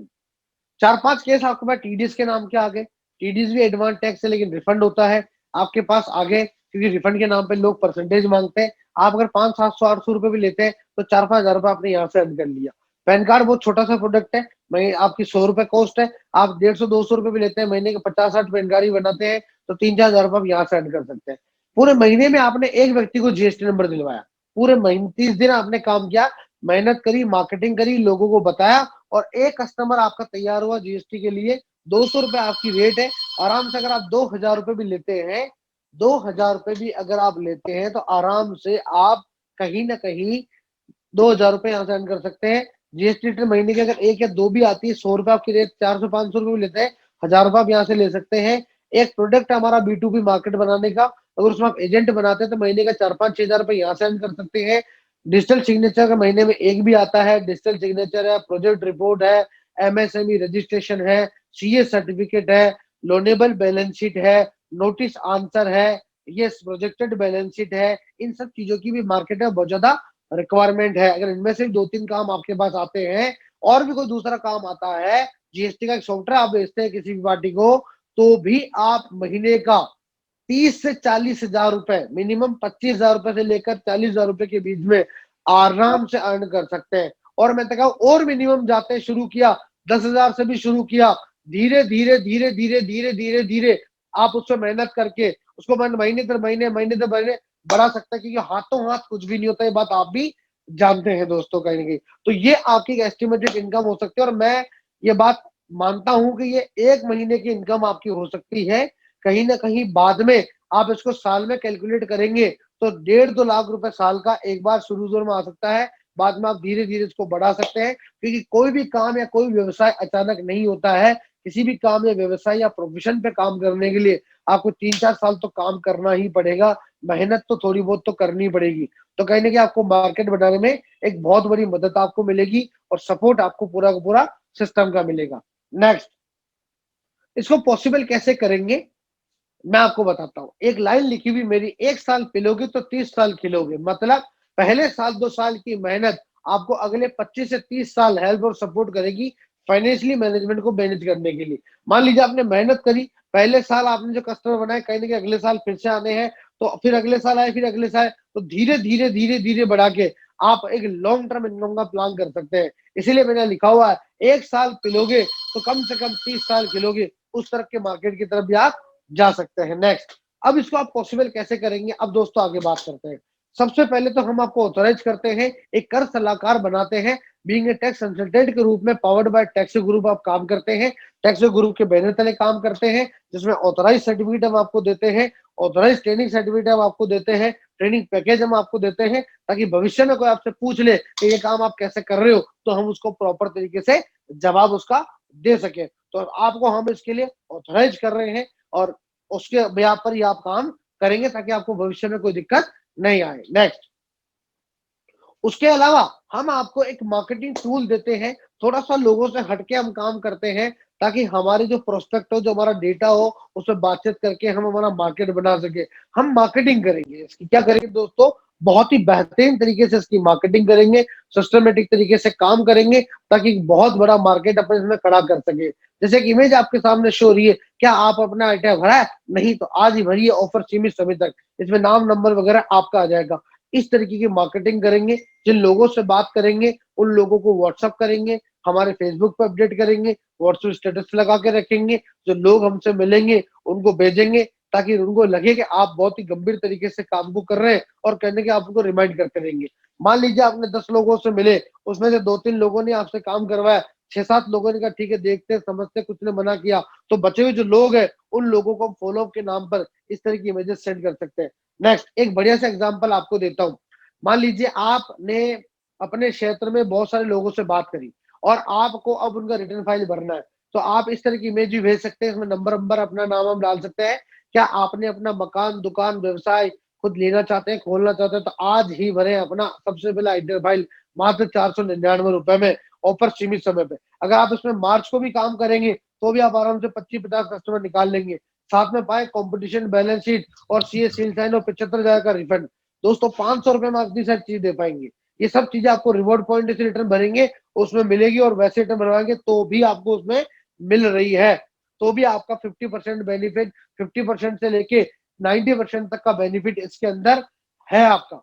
4-5 केस आपके पास टीडीएस के नाम के आगे, टीडीएस भी एडवांस टैक्स है लेकिन रिफंड होता है आपके पास आगे, क्योंकि रिफंड के नाम पे लोग परसेंटेज मांगते हैं। आप अगर 500-700-800 रुपए भी लेते हैं तो 4-5 हजार रुपए आपने यहाँ से अर्न कर लिया। पैन कार्ड बहुत छोटा सा प्रोडक्ट है, मैं आपकी 100 रुपए कॉस्ट है, आप 150-200 रुपए भी लेते हैं, महीने के 50-60 पैन कार्ड ही बनाते हैं, तो 3-4 हजार रुपए आप यहाँ से अर्न कर सकते हैं। पूरे महीने में आपने एक व्यक्ति को जीएसटी नंबर दिलवाया, पूरे महीने 30 दिन आपने काम किया, मेहनत करी, मार्केटिंग करी, लोगों को बताया, और एक कस्टमर आपका तैयार हुआ जीएसटी के लिए। 200 रुपए आपकी रेट है, आराम से अगर आप 2 हजार रुपए भी लेते हैं, 2 हजार रुपए भी अगर आप लेते हैं तो आराम से आप कहीं ना कहीं 2 हजार रुपए यहाँ से अर्न कर सकते हैं। जीएसटी रिटर्न महीने की अगर एक या दो भी आती है, 100 रुपए आपकी रेट, 400-500 रुपए भी लेते हैं, 1000 रुपए आप यहाँ से ले सकते हैं। एक प्रोडक्ट हमारा बी मार्केट बनाने का, अगर उसमें आप एजेंट बनाते हैं तो महीने का 4-5-6 हजार रुपए यहाँ से अर्न कर सकते हैं। डिजिटल सिग्नेचर का महीने में एक भी आता है, डिजिटल सिग्नेचर है, प्रोजेक्ट रिपोर्ट है, एमएसएमई रजिस्ट्रेशन है, सीए सर्टिफिकेट है, लोनेबल बैलेंस शीट है, नोटिस आंसर है, ये प्रोजेक्टेड बैलेंस शीट है। इन सब चीजों की भी मार्केट में बहुत ज्यादा रिक्वायरमेंट है। अगर इनमें से 2-3 काम आपके पास आते हैं और भी कोई दूसरा काम आता है, जीएसटी का एक सॉफ्टवेयर आप बेचते हैं किसी भी पार्टी को, तो भी आप महीने का 30 से 40 हजार रुपए, मिनिमम 25 हजार रुपए से लेकर 40 हजार रुपए के बीच में आराम से अर्न कर सकते हैं। और मैं तो कहूँ और मिनिमम जाते शुरू किया, 10 हजार से भी शुरू किया, धीरे धीरे धीरे धीरे धीरे धीरे धीरे आप उससे मेहनत करके उसको महीने दर महीने, महीने दर महीने बढ़ा सकते हैं, क्योंकि हाथों हाथ कुछ भी नहीं होता, ये बात आप भी जानते हैं दोस्तों कहीं ना कहीं। तो ये आपकी एस्टिमेटेड इनकम हो सकती है, और मैं ये बात मानता हूं कि ये एक महीने की इनकम आपकी हो सकती है। कहीं ना कहीं बाद में आप इसको साल में कैलकुलेट करेंगे तो 1.5-2 लाख रुपए साल का एक बार शुरू जोर में आ सकता है, बाद में आप धीरे धीरे इसको बढ़ा सकते हैं, क्योंकि कोई भी काम या कोई व्यवसाय अचानक नहीं होता है, किसी भी काम या व्यवसाय या प्रोफेशन पे काम करने के लिए आपको 3-4 साल तो काम करना ही पड़ेगा, मेहनत तो थोड़ी बहुत तो करनी पड़ेगी। तो कहीं न कहीं आपको मार्केट बनाने में एक बहुत बड़ी मदद आपको मिलेगी और सपोर्ट आपको पूरा का पूरा सिस्टम का मिलेगा। नेक्स्ट, इसको पॉसिबल कैसे करेंगे? मैं आपको बताता हूँ। एक लाइन लिखी हुई मेरी, 1 साल पिलोगे तो 30 साल खिलोगे। मतलब पहले साल 2 साल की मेहनत आपको अगले 25 से 30 साल हेल्प और सपोर्ट करेगी फाइनेंशियली मैनेजमेंट को मैनेज करने के लिए। मान लीजिए आपने मेहनत करी, पहले साल आपने जो कस्टमर बनाए कहीं न कहीं अगले साल फिर से आने हैं, तो फिर अगले साल आए, फिर अगले साल, तो धीरे-धीरे, धीरे-धीरे बढ़ा के आप एक लॉन्ग टर्म इनकम का प्लान कर सकते हैं। इसीलिए मैंने लिखा हुआ है, 1 साल पिलोगे तो कम से कम 30 साल खिलोगे। उस तरफ के मार्केट की तरफ भी आप जा सकते हैं। नेक्स्ट, अब इसको आप पॉसिबल कैसे करेंगे? अब दोस्तों आगे बात करते हैं। सबसे पहले तो हम आपको ऑथराइज करते हैं, एक कर सलाहकार बनाते हैं। बीइंग ए टैक्स कंसल्टेंट के रूप में पावर्ड बाय टैक्स ग्रुप आप काम करते हैं। टैक्स ग्रुप के बैनर तले काम करते हैं, जिसमें ऑथराइज सर्टिफिकेट हम आपको देते हैं, ऑथराइज ट्रेनिंग सर्टिफिकेट हम आपको देते हैं, ट्रेनिंग पैकेज हम आपको देते हैं, ताकि भविष्य में कोई आपसे पूछ ले कि ये काम आप कैसे कर रहे हो, तो हम उसको प्रॉपर तरीके से जवाब उसका दे सके। तो आपको हम इसके लिए ऑथराइज कर रहे हैं और उसके ब्याह पर ही आप काम करेंगे, ताकि आपको भविष्य में कोई दिक्कत नहीं आए। नेक्स्ट, उसके अलावा हम आपको एक मार्केटिंग टूल देते हैं, थोड़ा सा लोगों से हटके हम काम करते हैं, ताकि हमारी जो प्रोस्पेक्ट हो, जो हमारा डेटा हो, उससे बातचीत करके हम हमारा मार्केट बना सके। हम मार्केटिंग करेंगे, इसकी क्या करेंगे दोस्तों, बहुत ही बेहतरीन तरीके से इसकी मार्केटिंग करेंगे, सिस्टमेटिक तरीके से काम करेंगे, ताकि बहुत बड़ा मार्केट अपने इसमें खड़ा कर सके। जैसे कि इमेज आपके सामने शो हो रही है, क्या आप अपना आइडिया भरा है? नहीं तो आज ही भरिए, ऑफर सीमित समय तक। इसमें नाम नंबर वगैरह आपका आ जाएगा। इस तरीके की मार्केटिंग करेंगे, जिन लोगों से बात करेंगे उन लोगों को व्हाट्सअप करेंगे, हमारे फेसबुक पे अपडेट करेंगे, व्हाट्सएप स्टेटस लगा के रखेंगे, जो लोग हमसे मिलेंगे उनको भेजेंगे, ताकि उनको लगे कि आप बहुत ही गंभीर तरीके से काम को कर रहे हैं और कहने के आप उनको रिमाइंड करते रहेंगे। मान लीजिए आपने 10 लोगों से मिले, उसमें से 2-3 लोगों ने आपसे काम करवाया, 6-7 लोगों ने कहा ठीक है देखते समझते, कुछ ने मना किया, तो बचे हुए जो लोग हैं उन लोगों को हम फॉलो अप के नाम पर इस तरह की इमेजेस सेंड कर सकते हैं। नेक्स्ट, एक बढ़िया सा एग्जांपल आपको देता हूँ। मान लीजिए आपने अपने क्षेत्र में बहुत सारे लोगों से बात करी और आपको अब उनका रिटर्न फाइल भरना है, तो आप इस तरह की इमेज भी भेज सकते हैं, इसमें नंबर नंबर अपना नाम हम डाल सकते हैं। क्या आपने अपना मकान दुकान व्यवसाय खुद लेना चाहते हैं, खोलना चाहते हैं, तो आज ही भरें अपना सबसे पहला रिटर्न फाइल, मात्र 499 रुपए में, ऑफर सीमित समय पे। अगर आप इसमें मार्च को भी काम करेंगे तो भी आप आराम से 25-50 कस्टमर निकाल लेंगे। साथ में पाए कॉम्पिटिशन बैलेंस शीट और सीए सील साइन और 75,000 का रिफंड। दोस्तों 500 रुपए में आप इतनी सारी चीज दे पाएंगे। ये सब चीजें आपको रिवॉर्ड पॉइंट से रिटर्न भरेंगे उसमें मिलेगी, और वैसे रिटर्न भरवाएंगे तो भी आपको उसमें मिल रही है। तो भी आपका 50% बेनिफिट, 50% से लेके 90% तक का बेनिफिट इसके अंदर है आपका।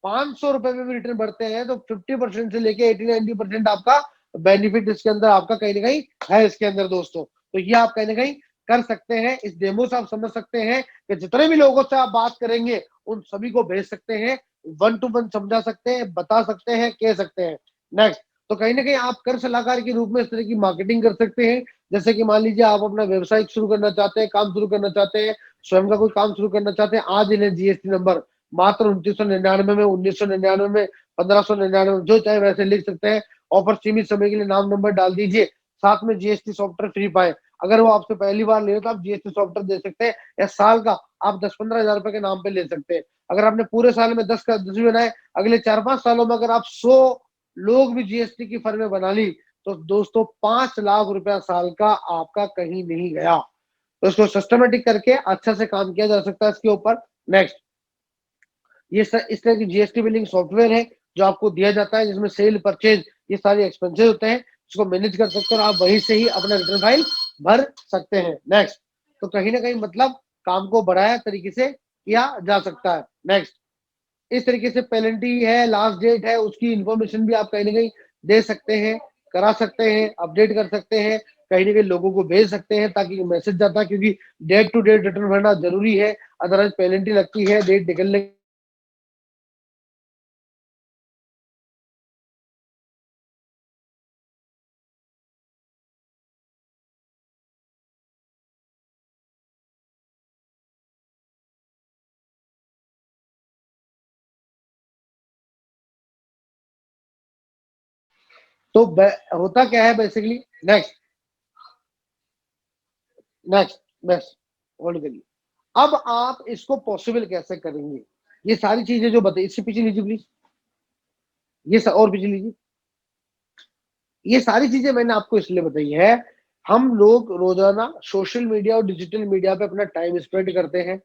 500 रुपए में भी रिटर्न भरते हैं तो 50% से लेके 80-90% आपका बेनिफिट इसके अंदर आपका कहीं ना कहीं है इसके अंदर दोस्तों। तो ये आप कहीं ना कहीं कर सकते हैं। इस डेमो से आप समझ सकते हैं कि जितने भी लोगों से आप बात करेंगे उन सभी को भेज सकते हैं, वन टू वन समझा सकते हैं, बता सकते हैं, कह सकते हैं। नेक्स्ट, तो कहीं ना कहीं आप कर सलाहकार के रूप में इस तरह की मार्केटिंग कर सकते हैं। जैसे कि मान लीजिए आप अपना व्यवसाय शुरू करना चाहते हैं, काम शुरू करना चाहते हैं, स्वयं का कोई काम शुरू करना चाहते हैं, आज इन्हें जीएसटी नंबर मात्र 2999 में, 1999 में, 1599 में, जो चाहे वैसे लिख सकते हैं। ऑफर सीमित समय के लिए नाम नंबर डाल दीजिए, साथ में जीएसटी सॉफ्टवेयर फ्री पाए। अगर वो आपसे पहली बार ले तो आप जीएसटी सॉफ्टवेयर दे सकते हैं, या साल का आप 10-15 हजार रुपए के नाम पे ले सकते हैं। अगर आपने पूरे साल में 10 का 10 भी बनाए, अगले 4-5 सालों में अगर आप 100 लोग भी जीएसटी की फर्में बना ली, तो दोस्तों 5 लाख रुपया साल का आपका कहीं नहीं गया। तो इसको सिस्टमेटिक करके अच्छा से काम किया जा सकता है इसके ऊपर। नेक्स्ट, इस तरह की जीएसटी बिलिंग सॉफ्टवेयर है जो आपको दिया जाता है, जिसमें सेल परचेज ये सारे एक्सपेंसेस होते हैं, इसको मैनेज कर सकते हैं और आप वहीं से ही अपना रिटर्न फाइल भर सकते हैं। नेक्स्ट, तो कहीं ना कहीं मतलब काम को बढ़ाया तरीके से किया जा सकता है। नेक्स्ट, इस तरीके से पेनल्टी है, लास्ट डेट है, उसकी इंफॉर्मेशन भी आप कहीं ना कहीं दे सकते हैं, करा सकते हैं, अपडेट कर सकते हैं, कहीं ना कहीं लोगों को भेज सकते हैं ताकि मैसेज जाता है, क्योंकि डेट टू डेट रिटर्न भरना जरूरी है, अदरवाइज पेनल्टी लगती है डेट निकलने। तो होता क्या है बेसिकली। नेक्स्ट, नेक्स्ट, बस होल्ड करिए। अब आप इसको पॉसिबल कैसे करेंगे, ये सारी चीजें जो बताई, इससे पीछे लीजिए प्लीज, और पीछे लीजिए। ये सारी चीजें मैंने आपको इसलिए बताई है, हम लोग रोजाना सोशल मीडिया और डिजिटल मीडिया पे अपना टाइम स्पेंड करते हैं,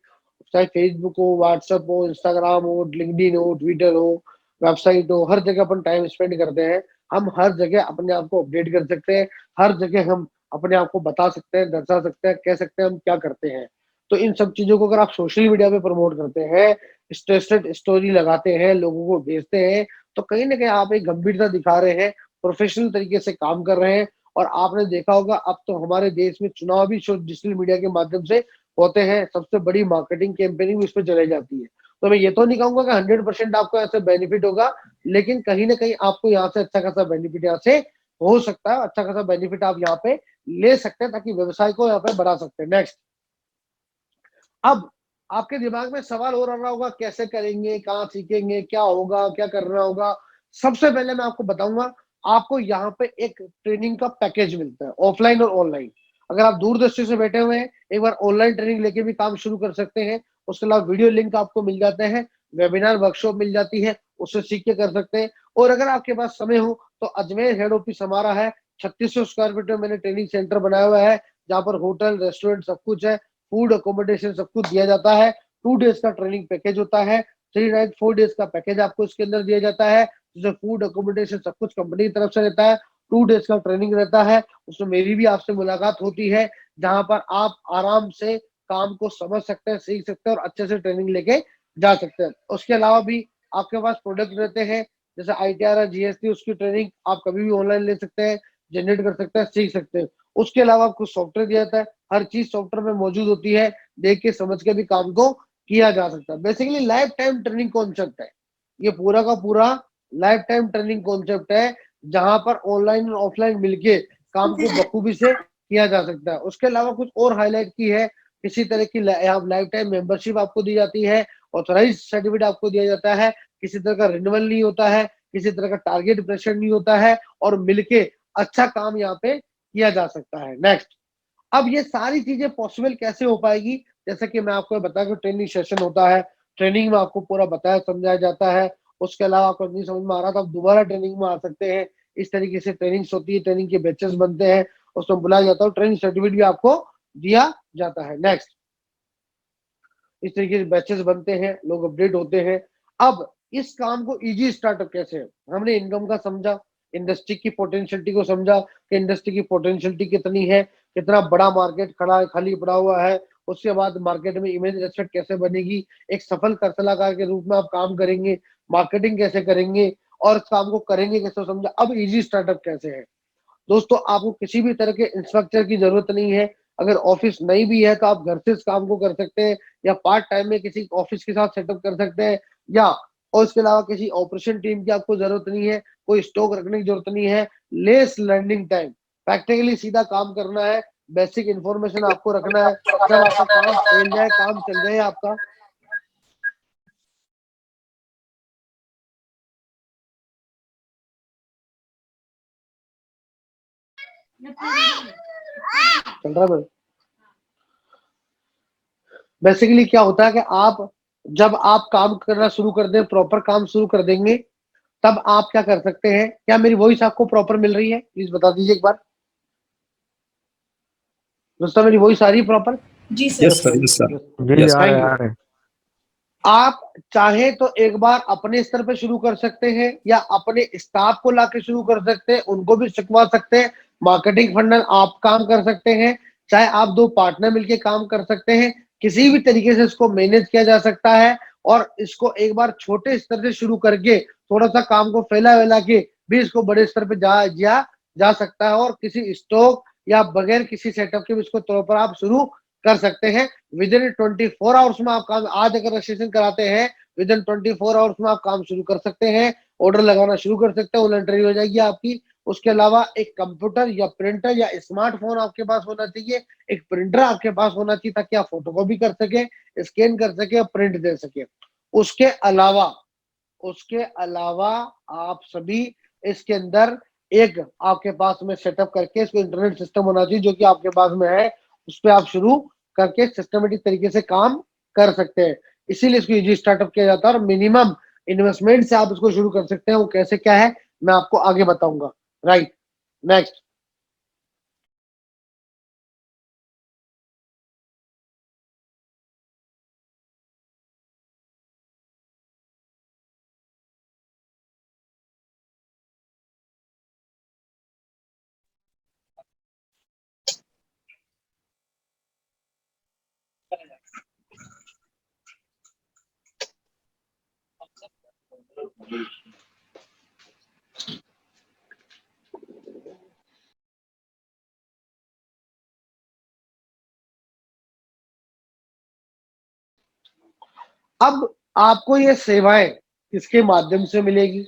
चाहे फेसबुक हो, व्हाट्सएप हो, इंस्टाग्राम हो, लिंक्डइन हो, ट्विटर हो, वेबसाइट हो, हर जगह अपन टाइम स्पेंड करते हैं। हम हर जगह अपने आप को अपडेट कर सकते हैं, हर जगह हम अपने आप को बता सकते हैं, दर्शा सकते हैं, कह सकते हैं हम क्या करते हैं। तो इन सब चीजों को अगर आप सोशल मीडिया पे प्रमोट करते हैं, स्टेटस स्टोरी लगाते हैं, लोगों को भेजते हैं, तो कहीं ना कहीं आप एक गंभीरता दिखा रहे हैं, प्रोफेशनल तरीके से काम कर रहे हैं। और आपने देखा होगा अब तो हमारे देश में चुनाव भी डिजिटल मीडिया के माध्यम से होते हैं, सबसे बड़ी मार्केटिंग कैंपेनिंग इस पर चलाई जाती है। तो मैं ये तो नहीं कहूंगा कि 100% आपको ऐसे बेनिफिट होगा, लेकिन कहीं ना कहीं आपको यहाँ से अच्छा खासा बेनिफिट यहाँ से हो सकता है, अच्छा खासा बेनिफिट आप यहाँ पे ले सकते हैं, ताकि व्यवसाय को यहाँ पे बढ़ा सकते हैं। नेक्स्ट, अब आपके दिमाग में सवाल हो रहा होगा, कैसे करेंगे, कहाँ सीखेंगे, क्या होगा, क्या करना होगा। सबसे पहले मैं आपको बताऊंगा, आपको यहाँ पे एक ट्रेनिंग का पैकेज मिलता है, ऑफलाइन और ऑनलाइन। अगर आप दूरदृष्टि से बैठे हुए हैं, एक बार ऑनलाइन ट्रेनिंग लेके भी काम शुरू कर सकते हैं। उसके अलावा वीडियो लिंक आपको मिल जाते हैं, वेबिनार वर्कशॉप मिल जाती है, उससे सीख के कर सकते हैं। और अगर आपके पास समय हो तो अजमेर हेड ऑफिस हमारा है, 3600 स्क्वायर फीट में मैंने ट्रेनिंग सेंटर बनाया हुआ है, जहाँ पर होटल, रेस्टोरेंट सब कुछ है, फूड अकोमोडेशन सब कुछ दिया जाता है। 2 डेज का ट्रेनिंग पैकेज होता है, 3 नाइट 4 डेज का पैकेज आपको इसके अंदर दिया जाता है, जिसमें फूड अकोमोडेशन सब कुछ कंपनी की तरफ से रहता है। 2 डेज का ट्रेनिंग रहता है, उसमें मेरी भी आपसे मुलाकात होती है, जहां पर आप आराम से काम को समझ सकते हैं, सीख सकते हैं और अच्छे से ट्रेनिंग लेके जा सकते हैं। उसके अलावा भी आपके पास प्रोडक्ट रहते हैं, जैसे ITR है, GST, उसकी ट्रेनिंग आप कभी भी ऑनलाइन ले सकते हैं, जनरेट कर सकते हैं, सीख सकते हैं। उसके अलावा कुछ सॉफ्टवेयर दिया जाता है, हर चीज सॉफ्टवेयर में मौजूद होती है, देख के समझ के भी काम को किया जा सकता है। Basically life time training concept है, ये पूरा का पूरा लाइफ टाइम ट्रेनिंग कॉन्सेप्ट है, जहां पर ऑनलाइन और ऑफलाइन मिलके काम को बखूबी से किया जा सकता है। उसके अलावा कुछ और हाईलाइट की है, किसी तरह की लाइफ टाइम मेंबरशिप आपको दी जाती है, ऑथराइज सर्टिफिकेट आपको दिया जाता है, किसी तरह का रिन्यूअल नहीं होता है, किसी तरह का टारगेट प्रेशर नहीं होता है, और मिलके अच्छा काम यहाँ पे किया जा सकता है। नेक्स्ट, अब ये सारी चीजें पॉसिबल कैसे हो पाएगी, जैसे कि मैं आपको बताया कि ट्रेनिंग सेशन होता है, ट्रेनिंग में आपको पूरा बताया समझाया जाता है। उसके अलावा आपको नहीं समझ में आ रहा तो आप दोबारा ट्रेनिंग में आ सकते हैं। इस तरीके से ट्रेनिंग्स होती है, ट्रेनिंग के बैचेस बनते हैं, उसमें बुलाया जाता है, ट्रेनिंग सर्टिफिकेट भी आपको दिया जाता है। नेक्स्ट, इस तरीके से बैचेस बनते हैं, लोग अपडेट होते हैं। अब इस काम को इजी स्टार्टअप कैसे है, हमने इनकम का समझा, इंडस्ट्री की पोटेंशियलिटी को समझा कि इंडस्ट्री की पोटेंशियलिटी कितनी है, कितना बड़ा मार्केट खड़ा है, खाली पड़ा हुआ है। उसके बाद मार्केट में इमेज रेस्पेक्ट कैसे बनेगी, एक सफल सलाहकार के रूप में आप काम करेंगे, मार्केटिंग कैसे करेंगे और इस काम को करेंगे कैसे समझा। अब इजी स्टार्टअप कैसे है दोस्तों, आपको किसी भी तरह के इंस्ट्रक्टर की जरूरत नहीं है। अगर ऑफिस नहीं भी है तो आप घर से इस काम को कर सकते हैं, या पार्ट टाइम में किसी ऑफिस के साथ सेटअप कर सकते हैं, या और इसके अलावा किसी ऑपरेशन टीम की आपको जरूरत नहीं है, कोई स्टॉक रखने की जरूरत नहीं है। लेस लर्निंग टाइम, प्रैक्टिकली सीधा काम करना है, बेसिक इंफॉर्मेशन आपको रखना है। जब आपका काम फैल जाए, काम चल जाए आपका, चल रहा है। बेसिकली क्या होता है कि आप जब आप काम करना शुरू कर दें, प्रॉपर काम शुरू कर देंगे, तब आप क्या कर सकते हैं। क्या मेरी वॉइस आपको प्रॉपर मिल रही है, प्लीज बता दीजिए एक बार। दोस्तों मेरी वॉइस आ रही है प्रॉपर? जी sir. Yes sir, yes sir, जी यस। आ रहे थैंक यू। आ रहे। आप चाहे तो एक बार अपने स्तर पे शुरू कर सकते हैं, या अपने स्टाफ को लाके शुरू कर सकते हैं, उनको भी सिखवा सकते हैं। मार्केटिंग फंडल आप काम कर सकते हैं, चाहे आप 2 पार्टनर मिलके काम कर सकते हैं। किसी भी तरीके से इसको मैनेज किया जा सकता है, और इसको एक बार छोटे स्तर से शुरू करके थोड़ा सा काम को फैला वेला के भी इसको बड़े स्तर पे जा सकता है, और किसी स्टॉक या बगैर किसी सेटअप के भी इसको तौर पर आप शुरू कर सकते हैं। विद इन 24 आवर्स में आप काम, आज अगर रजिस्ट्रेशन कराते हैं, विद इन 24 आवर्स में आप काम शुरू कर सकते हैं, ऑर्डर लगाना शुरू कर सकते हैं, ऑनलाइन ट्रेनिंग हो जाएगी आपकी। उसके अलावा एक कंप्यूटर या प्रिंटर या स्मार्टफोन आपके पास होना चाहिए, एक प्रिंटर आपके पास होना चाहिए, ताकि आप फोटोकॉपी कर सके, स्कैन कर सके और प्रिंट दे सके। उसके अलावा उसके अलावा आप सभी इसके अंदर एक आपके पास में सेटअप करके, इसको इंटरनेट सिस्टम होना चाहिए जो कि आपके पास में है, उस पर आप शुरू करके सिस्टमेटिक तरीके से काम कर सकते हैं। इसीलिए इसको इजी स्टार्टअप किया जाता है और मिनिमम इन्वेस्टमेंट से आप इसको शुरू कर सकते हैं। वो कैसे क्या है मैं आपको आगे बताऊंगा। Right, next. अब आपको ये सेवाएं किसके माध्यम से मिलेगी,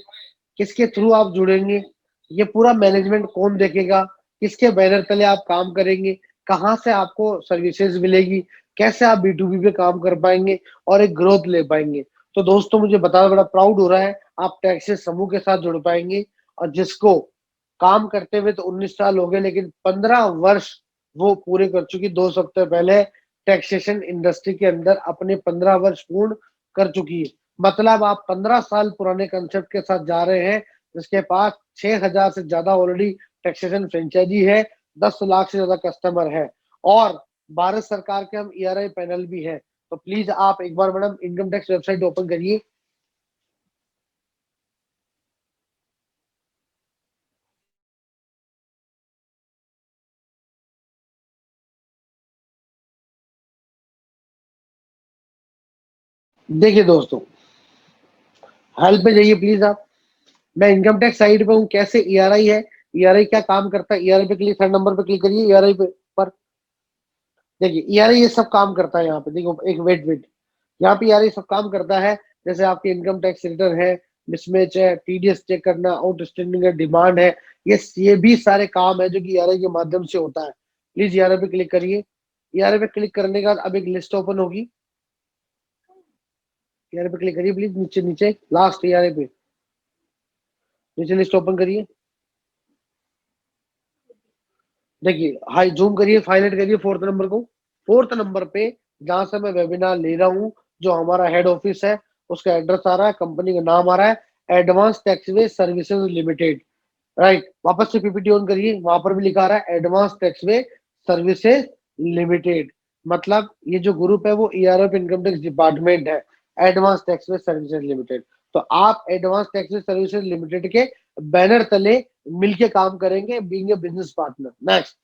किसके थ्रू आप जुड़ेंगे, ये पूरा मैनेजमेंट कौन देखेगा, किसके बैनर तले आप काम करेंगे, कहाँ से आपको सर्विसेज मिलेगी, कैसे आप B2B पे काम कर पाएंगे और एक ग्रोथ ले पाएंगे। तो दोस्तों मुझे बताना बड़ा प्राउड हो रहा है, आप टैक्सेस समूह के साथ जुड़ पाएंगे। और जिसको काम करते हुए तो 19 साल हो गए, लेकिन 15 वर्ष वो पूरे कर चुकी 2 सप्ताह पहले टैक्सेशन इंडस्ट्री के अंदर अपने 15 वर्ष पूर्ण कर चुकी है। मतलब आप 15 साल पुराने कंसेप्ट के साथ जा रहे हैं, जिसके पास 6,000 से ज्यादा ऑलरेडी टैक्सेशन फ्रेंचाइजी है, 10 लाख से ज्यादा कस्टमर है और भारत सरकार के हम ERI पैनल भी है। तो प्लीज आप एक बार madam income tax website open करिए। देखिए दोस्तों, हेल्प में जाइए प्लीज आप। मैं इनकम टैक्स साइड पे हूँ, कैसे ERI है, ERI क्या काम करता है, ERI पे क्लिक, थर्ड नंबर पे क्लिक करिए ERI पे पर। देखिए ERI ये सब काम करता है। यहाँ पे देखो, एक वेट वेट, यहाँ पे ERI सब काम करता है। जैसे आपके इनकम टैक्स रिटर्न है, मिसमैच है, TDS चेक करना, आउटस्टैंडिंग है, डिमांड है, ये भी सारे काम है जो कि ERI के माध्यम से होता है। प्लीज ERI पे क्लिक करिए। ERI पे क्लिक करने के बाद अब एक लिस्ट ओपन होगी। ERI पे क्लिक करिए प्लीज, नीचे नीचे लास्ट ERI पे नीचे लिस्ट ओपन करिए। देखिए, हाई जूम करिए, हाईलाइट करिए फोर्थ नंबर को। फोर्थ नंबर पे जहां से मैं वेबिनार ले रहा हूँ, जो हमारा हेड ऑफिस है, उसका एड्रेस आ रहा है, कंपनी का नाम आ रहा है एडवांस टैक्सवे सर्विसेज लिमिटेड। राइट, वापस से PPT ऑन करिए, वहां पर भी लिखा आ रहा है एडवांस टैक्सवे सर्विसेज लिमिटेड। मतलब ये जो ग्रुप है वो ERF इनकम टैक्स डिपार्टमेंट है, एडवांस टैक्सवे सर्विसेज लिमिटेड। तो आप एडवांस टैक्सवे सर्विसेज लिमिटेड के बैनर तले मिलके काम करेंगे, being a business partner. Next,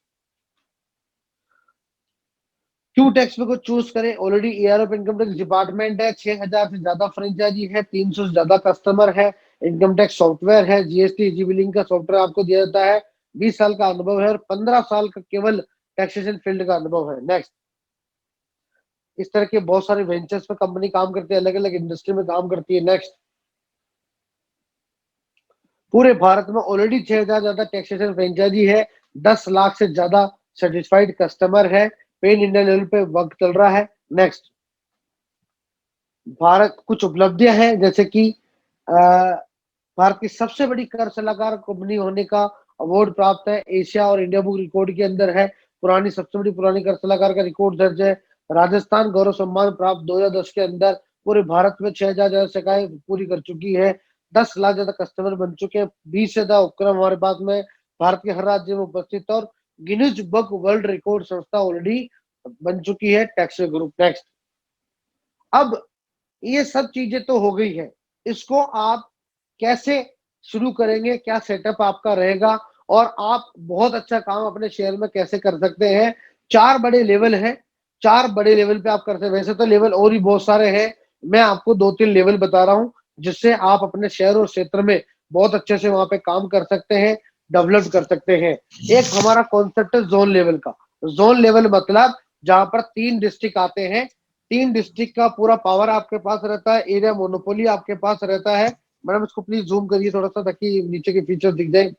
क्यों टैक्स पे को चूज करें? Already ERF income tax department है, 6,000 से ज्यादा फ्रेंचाइजी है, 300 से ज्यादा कस्टमर है, इनकम टैक्स सॉफ्टवेयर है, GST इजी बिलिंग का सॉफ्टवेयर आपको दिया जाता है, 20 साल का अनुभव है और 15 साल का केवल टैक्सेशन फील्ड का अनुभव है। नेक्स्ट, इस तरह के बहुत सारे वेंचर्स पे कंपनी काम करती है, अलग अलग इंडस्ट्री में काम करती है। नेक्स्ट, पूरे भारत में ऑलरेडी 6,000 ज्यादा टैक्सेशन फ्रेंचाइजी है, 10 लाख से ज्यादा सेटिस्फाइड कस्टमर है, पेन इंडिया लेवल पे वर्क चल रहा है। नेक्स्ट, भारत कुछ उपलब्धियां हैं, जैसे कि भारत की सबसे बड़ी कर सलाहकार कंपनी होने का अवार्ड प्राप्त है, एशिया और इंडिया बुक रिकॉर्ड के अंदर है, पुरानी सबसे बड़ी पुरानी कर सलाहकार का रिकॉर्ड दर्ज है। राजस्थान गौरव सम्मान प्राप्त 2010 के अंदर, पूरे भारत में 6,000 ज्यादा शिकायत पूरी कर चुकी है, 10 लाख ज्यादा कस्टमर बन चुके हैं, 20 से ज्यादा उपक्रम हमारे पास में भारत के हर राज्य में उपस्थित, और गिनीज बुक वर्ल्ड रिकॉर्ड संस्था ऑलरेडी बन चुकी है टैक्स ग्रुप। नेक्स्ट, अब ये सब चीजें तो हो गई है, इसको आप कैसे शुरू करेंगे, क्या सेटअप आपका रहेगा और आप बहुत अच्छा काम अपने शेयर में कैसे कर सकते हैं? 4 बड़े लेवल हैं, 4 बड़े लेवल पे आप करते हैं। वैसे तो लेवल और भी बहुत सारे हैं, मैं आपको 2-3 लेवल बता रहा हूं जिससे आप अपने शहर और क्षेत्र में बहुत अच्छे से वहां पे काम कर सकते हैं, डेवलप कर सकते हैं। एक हमारा कॉन्सेप्ट है जोन लेवल का। जोन लेवल मतलब जहां पर 3 डिस्ट्रिक्ट आते हैं, 3 डिस्ट्रिक्ट का पूरा पावर आपके पास रहता है, एरिया मोनोपोली आपके पास रहता है। मैडम इसको प्लीज जूम करिए थोड़ा सा ताकि नीचे के फीचर दिख जाए।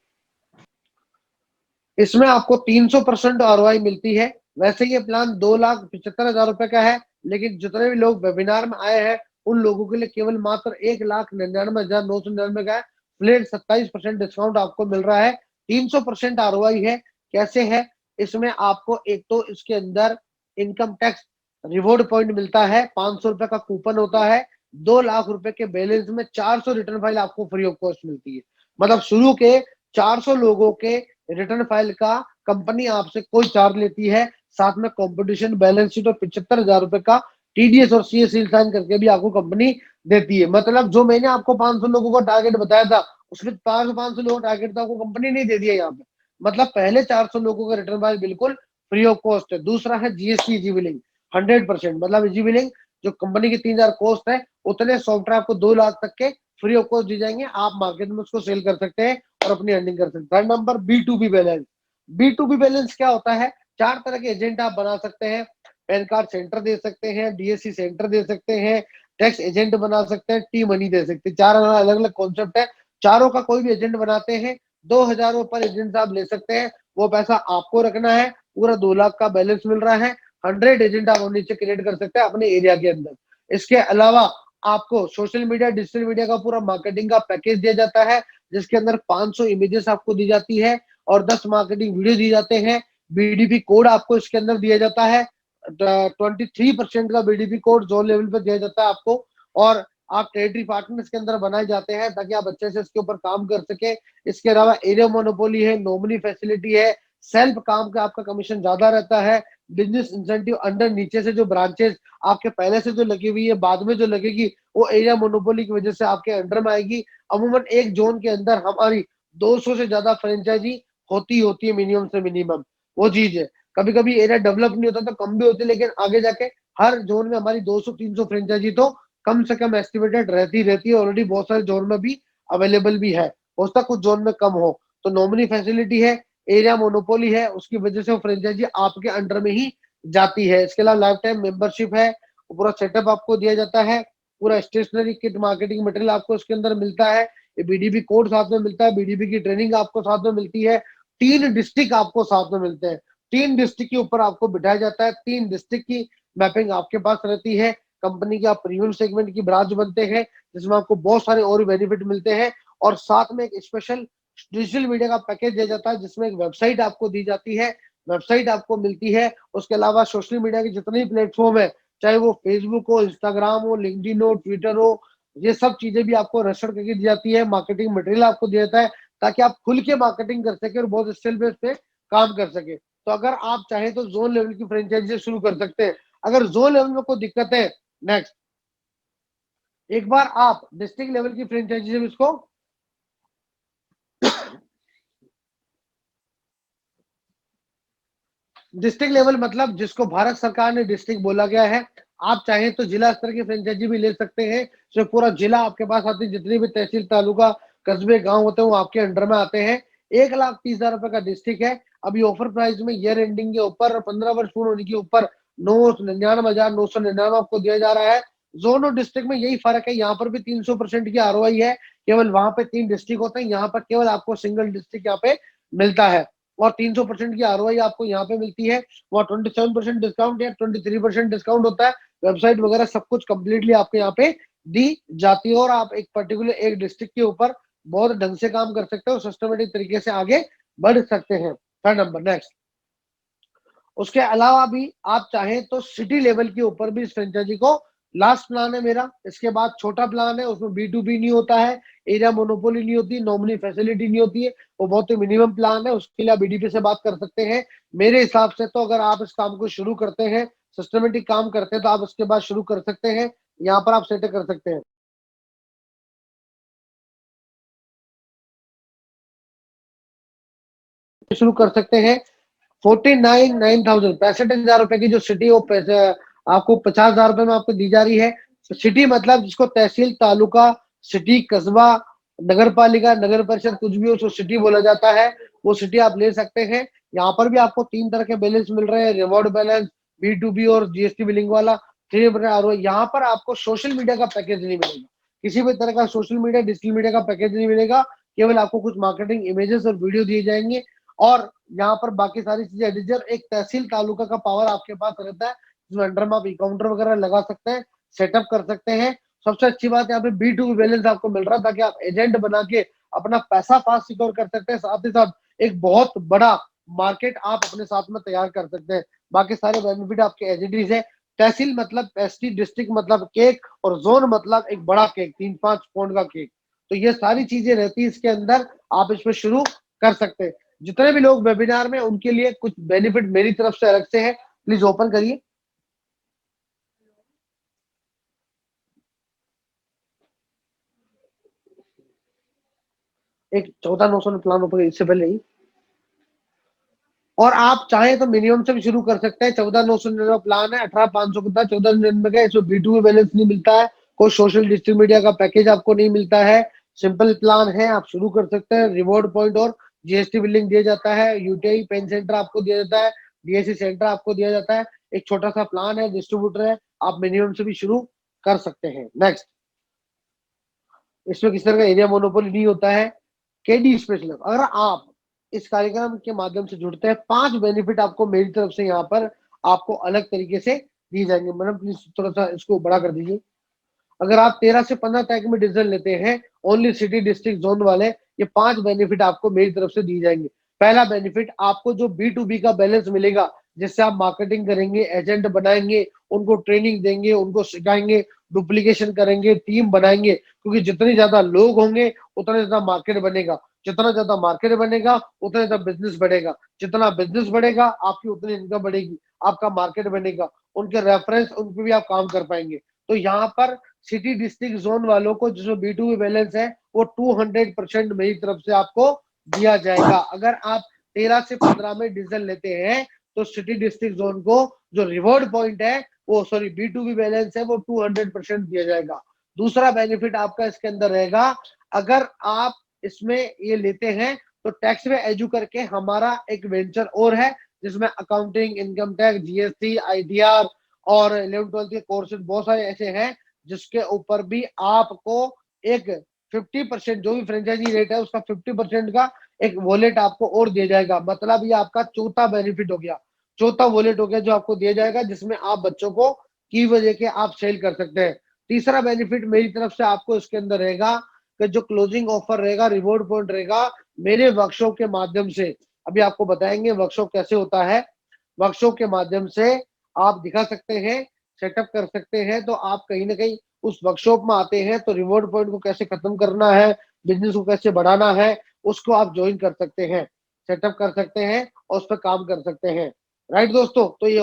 इसमें आपको 300% ROI मिलती है। वैसे ये प्लान 2,75,000 रुपए का है, लेकिन जितने भी लोग वेबिनार में आए हैं उन लोगों के लिए केवल मात्र 1,99,999 का है। फ्लैट 27% डिस्काउंट आपको मिल रहा है, 300% ROI है। कैसे है? इसमें आपको एक तो इसके अंदर इनकम टैक्स रिवॉर्ड पॉइंट मिलता है, 500 रुपए का कूपन होता है, 2 लाख रुपए के बैलेंस में 400 रिटर्न फाइल आपको फ्री ऑफ कॉस्ट मिलती है। मतलब शुरू के 400 लोगों के रिटर्न फाइल का कंपनी आपसे कोई चार्ज लेती है, साथ में कंपटीशन बैलेंस शीट और 75,000 रुपए का टीडीएस और सीए सील साइन करके भी आपको कंपनी देती है। मतलब जो मैंने आपको 500 लोगों का टारगेट बताया था, उसमें 500 लोगों का टारगेट था, आपको कंपनी नहीं दे दिया यहाँ पे। मतलब पहले 400 लोगों का रिटर्न फाइल बिल्कुल फ्री ऑफ कॉस्ट है। दूसरा है जीएसटी इजी बिलिंग 100%, मतलब इजी बिलिंग जो कंपनी की 3,000 कॉस्ट है, उतने सॉफ्टवेयर आपको 2 लाख तक के फ्री ऑफ कॉस्ट दी जाएंगे। आप मार्केट में उसको सेल कर सकते हैं और अपनी अर्निंग कर सकते हैं। Third number B2B balance. B2B balance क्या होता है? 4 तरह के एजेंट आप बना सकते हैं। पैन कार्ड सेंटर दे सकते हैं, डीएससी सेंटर दे सकते हैं, टैक्स एजेंट बना सकते हैं, टी मनी दे सकते हैं। 4 अलग अलग कॉन्सेप्ट है। चारों का कोई भी एजेंट बनाते हैं, 2,000 पर एजेंट आप ले सकते हैं। वो पैसा आपको रखना है। पूरा 2 लाख का बैलेंस मिल रहा है। 100 एजेंट आप नीचे क्रिएट कर सकते हैं अपने एरिया के अंदर। इसके अलावा आपको सोशल मीडिया, डिजिटल मीडिया का पूरा मार्केटिंग का पैकेज दिया जाता है, जिसके अंदर 500 इमेजेस आपको दी जाती है और 10 मार्केटिंग वीडियो दिए जाते हैं। बीडीपी कोड आपको इसके अंदर दिया जाता है, 23% का बीडीपी कोड जोन लेवल पर दिया जाता है आपको। और आप टेरिटरी पार्टनर्स के अंदर बनाए जाते हैं ताकि आप अच्छे से इसके ऊपर काम कर सके। इसके अलावा एरिया मोनोपोली है, नॉमिनी फैसिलिटी है, सेल्फ काम का आपका कमीशन ज्यादा रहता है, बिजनेस इंसेंटिव अंडर नीचे से जो ब्रांचेस आपके पहले से जो लगी हुई है, बाद में जो लगेगी वो एरिया मोनोपोली की वजह से आपके अंडर में आएगी। अमूमन एक जोन के अंदर हमारी 200 से ज्यादा फ्रेंचाइजी होती है मिनिमम से मिनिमम। वो चीज है। कभी कभी एरिया डेवलप नहीं होता तो कम भी होती है, लेकिन आगे जाके हर जोन में हमारी 200-300 फ्रेंचाइजी तो कम से कम एस्टिमेटेड रहती है। ऑलरेडी बहुत सारे जोन में भी अवेलेबल भी है, हो सकता है कुछ जोन में कम हो। तो नॉमिनी फैसिलिटी है, एरिया मोनोपोली है, उसकी वजह से वो फ्रेंचाइजी आपके अंडर में ही जाती है। इसके अलावा लाइफ टाइम मेंबरशिप है, पूरा सेटअप आपको दिया जाता है, पूरा स्टेशनरी किट मार्केटिंग मटेरियल आपको इसके अंदर मिलता है, ये बीडीपी कोड साथ में मिलता है, बीडीपी की ट्रेनिंग आपको साथ में मिलती है, 3 डिस्ट्रिक्ट आपको साथ में मिलते हैं, 3 डिस्ट्रिक्ट के ऊपर आपको बिठाया जाता है, 3 डिस्ट्रिक्ट की मैपिंग आपके पास रहती है। कंपनी के आप प्रीमियम सेगमेंट की ब्रांच बनते हैं, जिसमें आपको बहुत सारे और बेनिफिट मिलते हैं। और साथ में एक स्पेशल डिजिटल मीडिया का पैकेज दिया जाता है, जिसमें एक वेबसाइट आपको दी जाती है, वेबसाइट आपको मिलती है। उसके अलावा सोशल मीडिया के जितने भी प्लेटफॉर्म है, चाहे वो फेसबुक हो, इंस्टाग्राम हो, लिंक्डइन हो, ट्विटर हो, ये सब चीजें भी आपको रजिस्टर करके दी जाती है। मार्केटिंग मटेरियल आपको दिया जाता है ताकि आप खुल के मार्केटिंग कर सके और बहुत स्टेल बेस पे काम कर सके। तो अगर आप चाहें तो जोन लेवल की फ्रेंचाइजी से शुरू कर सकते हैं। अगर जोन लेवल में कोई दिक्कत है, नेक्स्ट एक बार आप डिस्ट्रिक्ट लेवल की फ्रेंचाइजी से इसको डिस्ट्रिक्ट लेवल मतलब जिसको भारत सरकार ने डिस्ट्रिक्ट बोला गया है। आप चाहें तो जिला स्तर की फ्रेंचाइजी भी ले सकते हैं, जो पूरा जिला आपके पास आती है, जितनी भी तहसील तालुका कस्बे गांव होते हैं वो आपके अंडर में आते हैं। 1,30,000 रुपए का डिस्ट्रिक्ट है। अभी ऑफर प्राइस में ईयर एंडिंग के ऊपर 15 वर्ष पूर्ण होने के ऊपर 99,999 आपको दिया जा रहा है। जोन और डिस्ट्रिक्ट में यही फर्क है, यहाँ पर भी 300% की आरओआई है। केवल वहां पे 3 डिस्ट्रिक्ट होते हैं, यहाँ पर केवल आपको सिंगल डिस्ट्रिक्ट यहाँ पे मिलता है। और 300% की आरओआई आपको यहाँ पे मिलती है। वहाँ 27% डिस्काउंट या 23% डिस्काउंट होता है। वेबसाइट वगैरह सब कुछ कंप्लीटली आपके यहाँ पे दी जाती है और आप एक पर्टिकुलर एक डिस्ट्रिक्ट के ऊपर बहुत ढंग से काम कर सकते हो, सिस्टमेटिक तरीके से आगे बढ़ सकते हैं। Third number, next. उसके अलावा भी आप चाहें तो सिटी लेवल के ऊपर भी इस फ्रेंचाइजी को, लास्ट प्लान है मेरा, इसके बाद छोटा प्लान है, उसमें B2B नहीं होता है, एरिया मोनोपोली नहीं होती, नॉमिनी फैसिलिटी नहीं होती है, वो बहुत ही मिनिमम प्लान है। उसके लिए आप बीडीपी से बात कर सकते हैं। मेरे हिसाब से तो अगर आप इस काम को शुरू करते हैं, सिस्टमेटिक काम करते हैं, तो आप उसके बाद शुरू कर सकते हैं, यहाँ पर आप सेट कर सकते हैं, शुरू कर सकते हैं। 49,9,000 65,000 रुपए की जो सिटी वो पैसे आपको 50,000 रुपए में आपको दी जा रही है। तो सिटी मतलब जिसको तहसील तालुका सिटी कस्बा नगर पालिका नगर परिषद कुछ भी हो उसको सिटी बोला जाता है। वो सिटी आप ले सकते हैं। यहाँ पर भी आपको 3 तरह के बैलेंस मिल रहे हैं, रिवॉर्ड बैलेंस, B2B और जीएसटी बिलिंग वाला। यहाँ पर आपको सोशल मीडिया का पैकेज नहीं मिलेगा, किसी भी तरह का सोशल मीडिया डिजिटल मीडिया का पैकेज नहीं मिलेगा। केवल आपको कुछ मार्केटिंग इमेजेस और वीडियो दिए जाएंगे और यहाँ पर बाकी सारी चीजें एडिटर एक तहसील तालुका का पावर आपके पास रहता है, जिसमें अंडर में आप काउंटर वगैरह लगा सकते हैं, सेटअप कर सकते हैं। सबसे अच्छी बात यहाँ पे B2B बैलेंस आपको मिल रहा है ताकि आप एजेंट बना के अपना पैसा फास्ट सिक्योर कर सकते हैं। साथ ही साथ एक बहुत बड़ा मार्केट आप अपने साथ में तैयार कर सकते हैं। बाकी सारे बेनिफिट आपके एज इट इज है। तहसील मतलब पेस्ट्री, डिस्ट्रिक्ट मतलब केक, और जोन मतलब एक बड़ा केक, 3-5 पाउंड का केक। तो ये सारी चीजें रहती है इसके अंदर, आप इसमें शुरू कर सकते हैं। जितने भी लोग वेबिनार में, उनके लिए कुछ बेनिफिट मेरी तरफ से अलग से है। प्लीज ओपन करिए। एक 14,900 में प्लान ओपन, इससे पहले ही। और आप चाहें तो मिनिमम से भी शुरू कर सकते हैं। 14,999 का प्लान है, 18,500 का था, 14,99 का। इसमें B2B बैलेंस नहीं मिलता है, कोई सोशल डिजिटल मीडिया का पैकेज आपको नहीं मिलता है। सिंपल प्लान है, आप शुरू कर सकते हैं। रिवॉर्ड पॉइंट और GST बिलिंग दिया जाता है। UTI पेन सेंटर आपको दिया जाता है। DSC सेंटर आपको दिया जाता है। एक छोटा सा प्लान है, डिस्ट्रीब्यूटर है, आप मिनिमम से भी शुरू कर सकते हैं। नेक्स्ट, इसमें किसी तरह का एरिया मोनोपोली नहीं होता है। KD स्पेशल, अगर आप इस कार्यक्रम के माध्यम से जुड़ते हैं, 5 बेनिफिट आपको मेरी तरफ से यहाँ पर आपको अलग तरीके से दिए जाएंगे। मैडम प्लीज थोड़ा सा इसको बड़ा कर दीजिए। अगर आप 13 से 15 टैग में डिसीजन लेते हैं, ओनली सिटी डिस्ट्रिक्ट जोन वाले, ये 5 बेनिफिट आपको मेरी तरफ से दिए जाएंगे। पहला बेनिफिट, आपको जो B2B का बैलेंस मिलेगा, जिससे आप मार्केटिंग करेंगे, एजेंट बनाएंगे, उनको ट्रेनिंग देंगे, उनको सिखाएंगे, डुप्लीकेशन करेंगे, टीम बनाएंगे। क्योंकि जितने ज्यादा लोग होंगे, उतना ज्यादा मार्केट बनेगा। जितना ज्यादा मार्केट बनेगा, उतना ज्यादा बिजनेस बढ़ेगा। जितना बिजनेस बढ़ेगा, आपकी उतनी इनकम बढ़ेगी, आपका मार्केट बनेगा। उनके रेफरेंस, उन पर भी आप काम कर पाएंगे। तो यहाँ पर सिटी डिस्ट्रिक्ट जोन वालों को जो B2B बैलेंस है, वो 200% मेरी तरफ से आपको दिया जाएगा। अगर आप 13 से 15 में डीजल लेते हैं, तो सिटी डिस्ट्रिक्ट जोन को जो रिवॉर्ड पॉइंट है, वो सॉरी B2B बैलेंस है, वो 200% दिया जाएगा। दूसरा बेनिफिट आपका इसके अंदर रहेगा, अगर आप इसमें ये लेते हैं, तो टैक्स में एजू करके हमारा एक वेंचर और है, जिसमें accounting, income tax, GST, ITR और 11वीं 12वीं के कोर्सेज बहुत सारे ऐसे हैं, जिसके ऊपर भी आपको एक 50%, जो भी फ्रेंचाइजी रेट है उसका 50% का एक वॉलेट आपको और दिया जाएगा। मतलब ये आपका चौथा बेनिफिट हो गया, चौथा वॉलेट हो गया जो आपको दिया जाएगा, जिसमें आप बच्चों को की वजह के आप सेल कर सकते हैं। तीसरा बेनिफिट मेरी तरफ से आपको इसके अंदर रहेगा, कि जो क्लोजिंग ऑफर रहेगा, रिवॉर्ड पॉइंट रहेगा, मेरे वर्कशॉप के माध्यम से। अभी आपको बताएंगे वर्कशॉप कैसे होता है। वर्कशॉप के माध्यम से आप दिखा सकते हैं, सेटअप कर सकते हैं। तो आप कहीं ना कहीं उस वर्कशॉप में आते हैं, तो रिवॉर्ड पॉइंट को कैसे खत्म करना है, बिजनेस को कैसे बढ़ाना है, उसको आप ज्वाइन कर सकते हैं, सेटअप कर सकते हैं, और उस पर काम कर सकते हैं। राइट दोस्तों, तो ये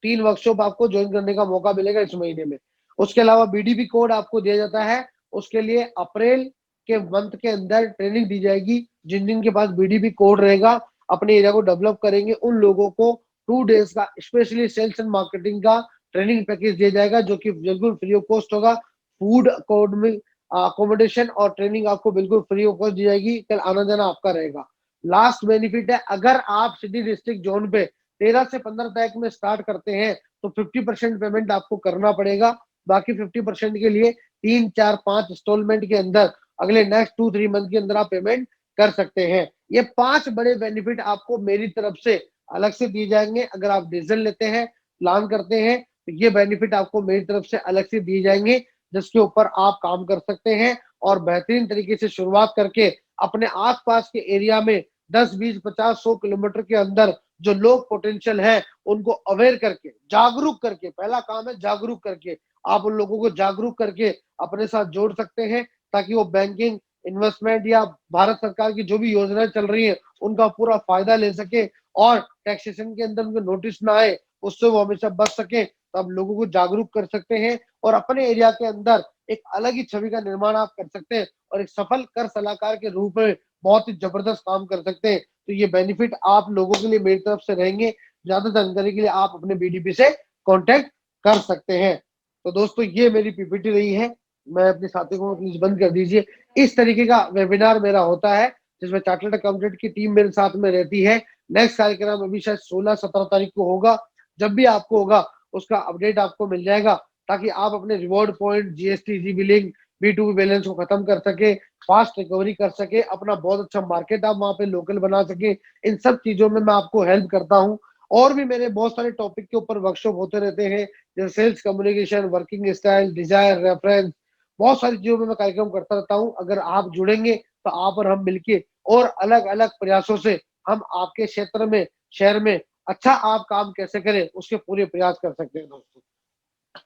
3 वर्कशॉप आपको ज्वाइन करने का मौका मिलेगा इस महीने में। उसके अलावा BDP कोड आपको दिया जाता है। उसके लिए अप्रैल के मंथ के अंदर ट्रेनिंग दी जाएगी। जिन जिन के पास BDP कोड रहेगा, अपने एरिया को डेवलप करेंगे, उन लोगों को 2 डेज का स्पेशली सेल्स एंड मार्केटिंग का ट्रेनिंग पैकेज दिया जाएगा, जो कि बिल्कुल फ्री ऑफ कॉस्ट होगा। फूड कोड में अकोमोडेशन और ट्रेनिंग आपको बिल्कुल फ्री ऑफ कॉस्ट दी जाएगी। कल आना जाना आपका रहेगा। लास्ट बेनिफिट है, अगर आप सिटी डिस्ट्रिक्ट जोन पे 13 से 15 तक में स्टार्ट करते हैं, तो 50% पेमेंट आपको करना पड़ेगा। बाकी 50% के लिए 3, 4, 5 इंस्टॉलमेंट के अंदर अगले नेक्स्ट 2-3 मंथ के अंदर आप पेमेंट कर सकते हैं। ये 5 बड़े बेनिफिट आपको मेरी तरफ से अलग से दिए जाएंगे। अगर आप डीजल लेते हैं, प्लान करते हैं, तो ये बेनिफिट आपको मेरी तरफ से अलग से दिए जाएंगे, जिसके ऊपर आप काम कर सकते हैं। और बेहतरीन तरीके से शुरुआत करके अपने आसपास के एरिया में 10, 20, 50, 100 किलोमीटर के अंदर जो लोग पोटेंशियल है, उनको अवेयर करके, जागरूक करके, पहला काम है जागरूक करके, आप उन लोगों को जागरूक करके अपने साथ जोड़ सकते हैं, ताकि वो बैंकिंग, इन्वेस्टमेंट या भारत सरकार की जो भी योजनाएं चल रही है, उनका पूरा फायदा ले सके, और टैक्सेशन के अंदर उनको नोटिस ना आए, उससे वो हमेशा बच सके। तो आप लोगों को जागरूक कर सकते हैं, और अपने एरिया के अंदर एक अलग ही छवि का निर्माण आप कर सकते हैं, और एक सफल कर सलाहकार के रूप में बहुत ही जबरदस्त काम कर सकते हैं। तो ये बेनिफिट आप लोगों के लिए मेरी तरफ से रहेंगे। ज्यादा जानकारी के लिए आप अपने BDP से कांटेक्ट कर सकते हैं। तो दोस्तों, ये मेरी PPT रही है। मैं अपने साथियों को प्लीज बंद कर दीजिए। इस तरीके का वेबिनार मेरा होता है, जिसमें चार्टर्ड अकाउंटेंट की टीम मेरे साथ में रहती है। नेक्स्ट कार्यक्रम अभी शायद 16-17 तारीख को होगा। जब भी आपको होगा, उसका अपडेट आपको मिल जाएगा, ताकि आप अपने रिवॉर्ड पॉइंट, GST, जी बिलिंग, B2B बैलेंस को खत्म कर सके, फास्ट रिकवरी कर सके, अपना बहुत अच्छा मार्केट आप वहां पे लोकल बना सके। इन सब चीजों में मैं आपको हेल्प करता हूँ। और भी मेरे बहुत सारे टॉपिक के ऊपर वर्कशॉप होते रहते हैं, जैसे sales communication, working style, desire, reference, बहुत सारी चीजों में मैं कार्यक्रम करता रहता हूँ। अगर आप जुड़ेंगे, तो आप और हम मिलके और अलग अलग प्रयासों से हम आपके क्षेत्र में, शहर में अच्छा आप काम कैसे करें उसके पूरे प्रयास कर सकते हैं दोस्तों।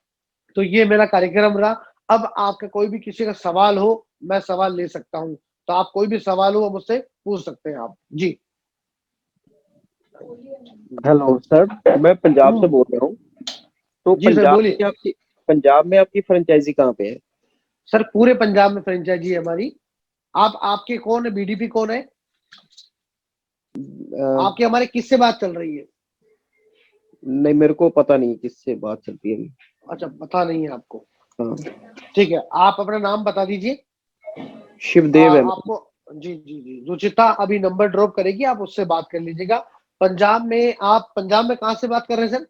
तो ये मेरा कार्यक्रम रहा। अब आपका कोई भी किसी का सवाल हो, मैं सवाल ले सकता हूँ, तो आप कोई भी सवाल हो मुझसे पूछ सकते हैं आप जी। हेलो सर, मैं पंजाब से बोल रहा हूँ। तो जी सर बोलिए। पंजाब में आपकी फ्रेंचाइजी कहाँ पे है? सर पूरे पंजाब में फ्रेंचाइजी है हमारी। आपके कौन है, बीडीपी कौन है? आपके हमारे किससे बात चल रही है? नहीं, मेरे को पता नहीं किससे बात चलती है। अच्छा, पता नहीं है आपको। हाँ। ठीक है, आप अपना नाम बता दीजिए। शिवदेव है। आपको जी जी जी, रुचिता अभी नंबर ड्रॉप करेगी, आप उससे बात कर लीजिएगा। आप पंजाब में कहाँ से बात कर रहे हैं सर?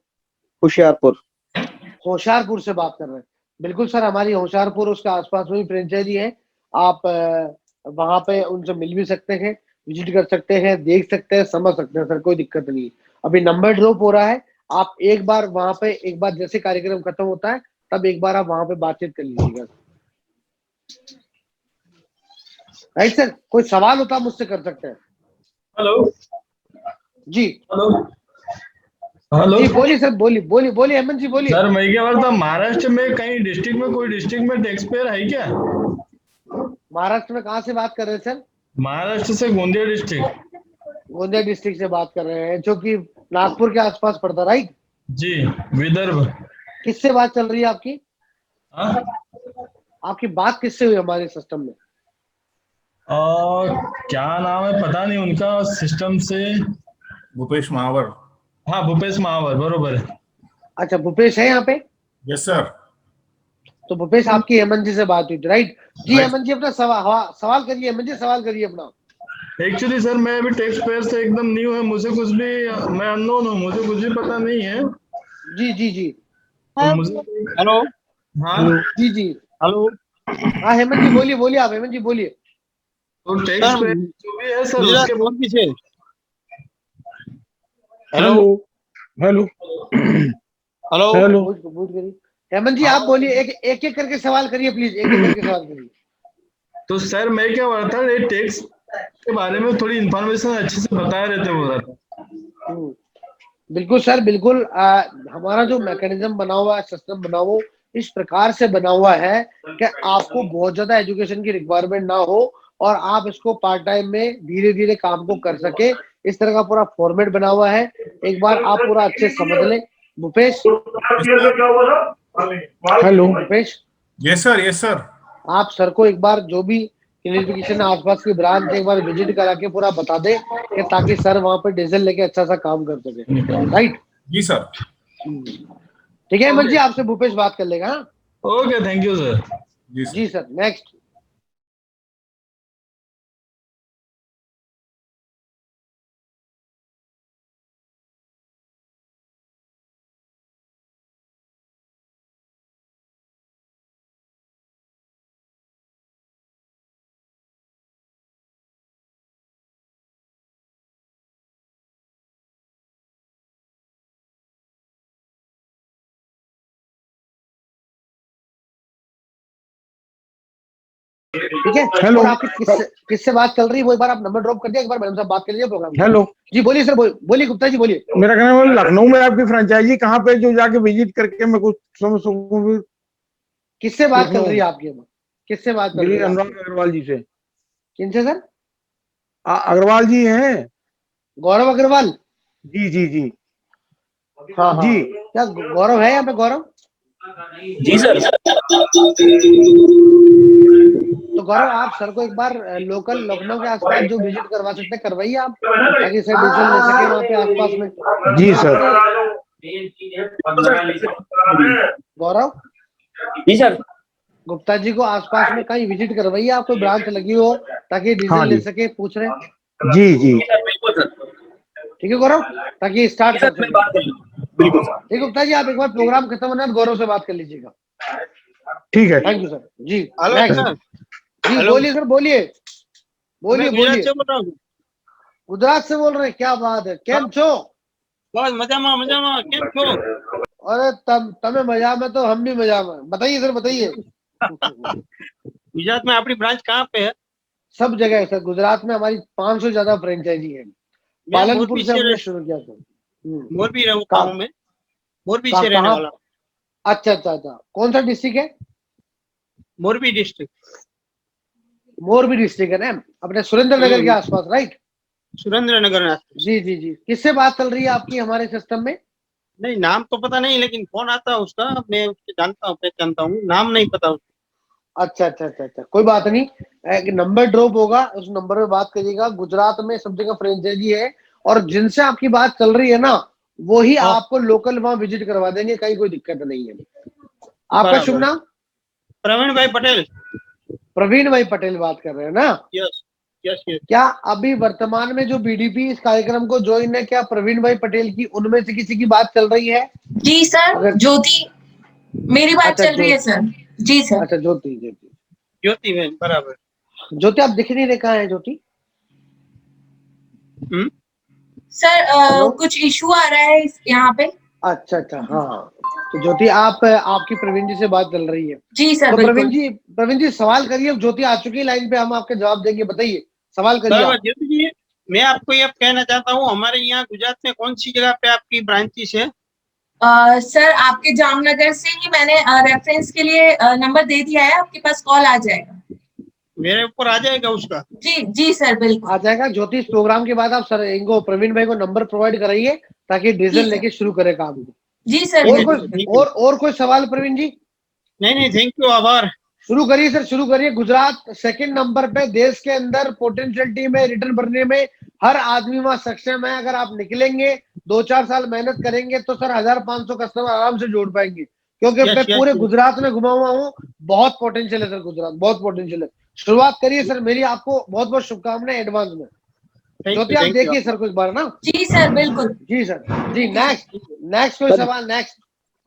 होशियारपुर। होशियारपुर से बात कर रहे हैं। बिल्कुल सर, हमारी होशियारपुर उसके आसपास में भी फ्रेंचाइजी है। आप वहां पे उनसे मिल भी सकते हैं, विजिट कर सकते हैं, देख सकते हैं, समझ सकते हैं सर, कोई दिक्कत नहीं है। अभी नंबर ड्रॉप हो रहा है, आप एक बार वहां पे, एक बार जैसे कार्यक्रम खत्म होता है तब एक बार आप वहां पे बातचीत कर लीजिएगा। राइट सर, कोई सवाल होता मुझसे कर सकते हैं। हेलो जी हेलो हेलो। जी बोलिए सर, बोलिए बोलिए बोलिए हेमंत जी बोलिए। सर मैं क्या बोलता, महाराष्ट्र में कहीं डिस्ट्रिक्ट में, कोई डिस्ट्रिक्ट में टैक्स पेयर है क्या? महाराष्ट्र में कहाँ से बात कर रहे हैं सर? महाराष्ट्र से गोंदिया डिस्ट्रिक्ट। गोंदिया डिस्ट्रिक्ट से बात कर रहे हैं, जो कि नागपुर के आसपास पड़ता, राइट? जी, विदर्भ। किससे बात चल रही है आपकी? हाँ? आपकी बात किससे हुई हमारे सिस्टम में? और क्या नाम है पता नहीं उनका, सिस्टम से। भूपेश महावर। हाँ, भूपेश महावर, बरोबर है। अच्छा, भूपेश है यहाँ पे? Yes sir. तो भूपेश आपकी हेमंत जी से बात हुई थी, राइट? जी राइट। हेमंत जी अपना सवाल करिए, हेमंत जी सवाल करिए अपना। एक्चुअली सर मैं अभी टैक्स पेयर से एकदम न्यू है, मुझे कुछ भी, मैं अननोन हूँ, मुझे कुछ भी पता नहीं है। जी जी जी। तो मुझे, हेलो। हाँ, जी जी। हेलो हाँ हेमंत जी बोलिए, बोलिए आप हेमंत जी बोलिए। तो टैक्स सर, पेयर जो भी है सर मेरा उसके फोन पीछे। Hello hello hello hello hello. पूछ करिए हेमंत जी, आप बोलिए, एक एक करके सवाल करिए प्लीज, एक एक करके सवाल करिए। तो सर मैं क्या बोल रहा था, ये टैक्स के बारे में थोड़ी इन्फॉर्मेशन अच्छे से बताए रहते बोल रहा था। बिल्कुल सर, बिल्कुल। हमारा जो मैकेनिज्म बना हुआ है, सिस्टम बना हुआ इस प्रकार से बना हुआ है कि आपको बहुत ज्यादा एजुकेशन की रिक्वायरमेंट ना हो और आप इसको पार्ट टाइम में धीरे धीरे काम को कर सके। इस तरह का पूरा फॉर्मेट बना हुआ है, एक बार आप पूरा अच्छे समझ लें। Bhupesh, hello. Bhupesh yes sir. Yes sir. आप सर को एक बार जो भी क्लिनिफिकेशन आसपास की ब्रांच एक बार विजिट करा के पूरा बता दे कि ताकि सर वहां पे डीजल लेके अच्छा सा काम कर सके, राइट? जी सर। ठीक है हेमंत जी, आपसे भूपेश बात कर लेगा। हाँ ओके, थैंक यू सर। जी सर। जी सर, नेक्स्ट। ठीक है, हेलो। और आपकी किससे बात चल रही है वो एक बार आप नंबर ड्रॉप कर दिया, एक बार मैडम साहब बात कर लीजिए प्रोग्राम। हेलो। जी बोलिए सर, बोलिए गुप्ता जी बोलिए। मेरा कहना है लखनऊ में आपकी फ्रेंचाइजी कहाँ पे, जो जाके विजिट करके मैं कुछ समझ सकूं भी। किससे बात चल लखनऊ रही है आपकी? किससे बात चल मेरी रही है अनुराग आपकी? अग्रवाल जी से। किनसे सर? अग्रवाल जी हैं। गौरव अग्रवाल। जी जी जी हाँ हाँ, जी क्या गौरव है यहाँ पे? गौरव, जी सर। तो गौरव आप सर को एक बार लोकल लखनऊ के आसपास जो विजिट करवा सकते हैं करवाइए आप, ताकि सर डीजल ले सके वहाँ पे आसपास में। जी सर। गौरव, जी सर। गुप्ता जी को आसपास में कहीं विजिट करवाइए, आप कोई ब्रांच लगी हो ताकि हाँ डीजल ले जी सके, पूछ रहे हैं। जी जी बिल्कुल सर। ठीक है गौरव, ताकि स्टार्ट कर मैं सके। बात कर लूँ। बिल्कुल सर। ठीक है गुप्ता जी, आप एक बार प्रोग्राम खत्म होना है गौरव से बात कर लीजिएगा। ठीक है। थैंक यू सर जी। Hello next. सर। जी हेलो, बोलिए सर, बोलिए मैं बोलिए गुजरात बोलिए। से बोल रहा हूँ। गुजरात से बोल रहे हैं, क्या बात है, केम छो? बस मजामा केम छो? अरे तमे मजा में तो हम भी मजा में। बताइए सर, बताइए। गुजरात में आपकी ब्रांच कहाँ पे है? सब जगह है सर, गुजरात में हमारी 500 ज्यादा फ्रेंचाइजी है। मैं पालनपुर मोरबी से से हमने शुरू किया था। मोरबी रहता हूँ मैं, मोरबी से रहने कहाँ? वाला हूँ। अच्छा अच्छा अच्छा, कौन सा डिस्ट्रिक्ट है? मोरबी डिस्ट्रिक्ट, मोरबी डिस्ट्रिक्ट है ना, अपने सुरेंद्र नगर के आसपास, राइट? सुरेंद्र नगर में। जी जी जी, किससे बात चल रही है आपकी हमारे सिस्टम में? नहीं, नाम तो पता नहीं, लेकिन फोन आता है उसका, मैं उसको जानता हूँ, पहचानता हूँ, नाम नहीं पता उसका। अच्छा अच्छा अच्छा अच्छा, कोई बात नहीं। एक नंबर ड्रॉप होगा, उस नंबर पे बात करिएगा। गुजरात में सब जगह फ्रेंचाइजी है, और जिनसे आपकी बात चल रही है ना, वो ही हाँ। आपको लोकल वहां विजिट करवा देंगे, कहीं कोई दिक्कत नहीं है। आपका बराबर। शुभ नाम? प्रवीण भाई पटेल। प्रवीण भाई पटेल बात कर रहे हैं ना? Yes yes yes. क्या अभी वर्तमान में जो बीडीपी इस कार्यक्रम को ज्वाइन है, क्या प्रवीण भाई पटेल की उनमें से किसी की बात चल रही है? जी सर, अगर ज्योति मेरी बात अच्छा चल रही है सर। जी सर। अच्छा, ज्योति ज्योति ज्योति बहन, बराबर। ज्योति, आप दिख नहीं रहे, कहाँ है ज्योति? सर हेलो, कुछ इशू आ रहा है यहाँ पे। अच्छा अच्छा, हाँ। तो ज्योति, आप आपकी प्रवीण जी से बात चल रही है। जी सर, तो बिल्कुल। प्रवीण जी सवाल करिए। अब ज्योति आ चुकी है लाइन पे, हम आपके जवाब देंगे। बताइए, सवाल करिए बराबर आप। ज्योति जी, मैं आपको ये कहना चाहता हूँ, हमारे यहाँ गुजरात में कौन सी जगह पे आपकी ब्रांचेस है? सर आपके जामनगर से ही मैंने रेफरेंस के लिए नंबर दे दिया है, आपके पास कॉल आ जाएगा। मेरे ऊपर आ जाएगा उसका? जी जी सर, बिल्कुल। आ जाएगा ज्योति। इस प्रोग्राम के बाद आप सर इनको, प्रवीण भाई को नंबर प्रोवाइड कराइए, ताकि जी डीजल सर। लेके शुरू करे काम को। जी सर, और बिल्कुल। कोई और कोई सवाल प्रवीण जी? नहीं नहीं, थैंक यू, आभार। शुरू करिए सर, शुरू करिए। गुजरात सेकंड नंबर पे देश के अंदर पोटेंशियलिटी में, रिटर्न भरने में हर आदमी वहां सक्षम है। अगर आप निकलेंगे, 2-4 साल मेहनत करेंगे, तो सर 1500 कस्टमर आराम से जोड़ पाएंगे। क्योंकि मैं यस यस पूरे यस। गुजरात में घुमा हुआ हूँ। बहुत पोटेंशियल है सर गुजरात, बहुत पोटेंशियल है। शुरुआत करिए सर, मेरी आपको बहुत बहुत शुभकामनाएं एडवांस में। ज्योति, आप थैंक यू। देखिए सर कुछ बार ना। जी सर, बिल्कुल। जी सर। जी, नेक्स्ट नेक्स्ट कोई सर सवाल? नेक्स्ट।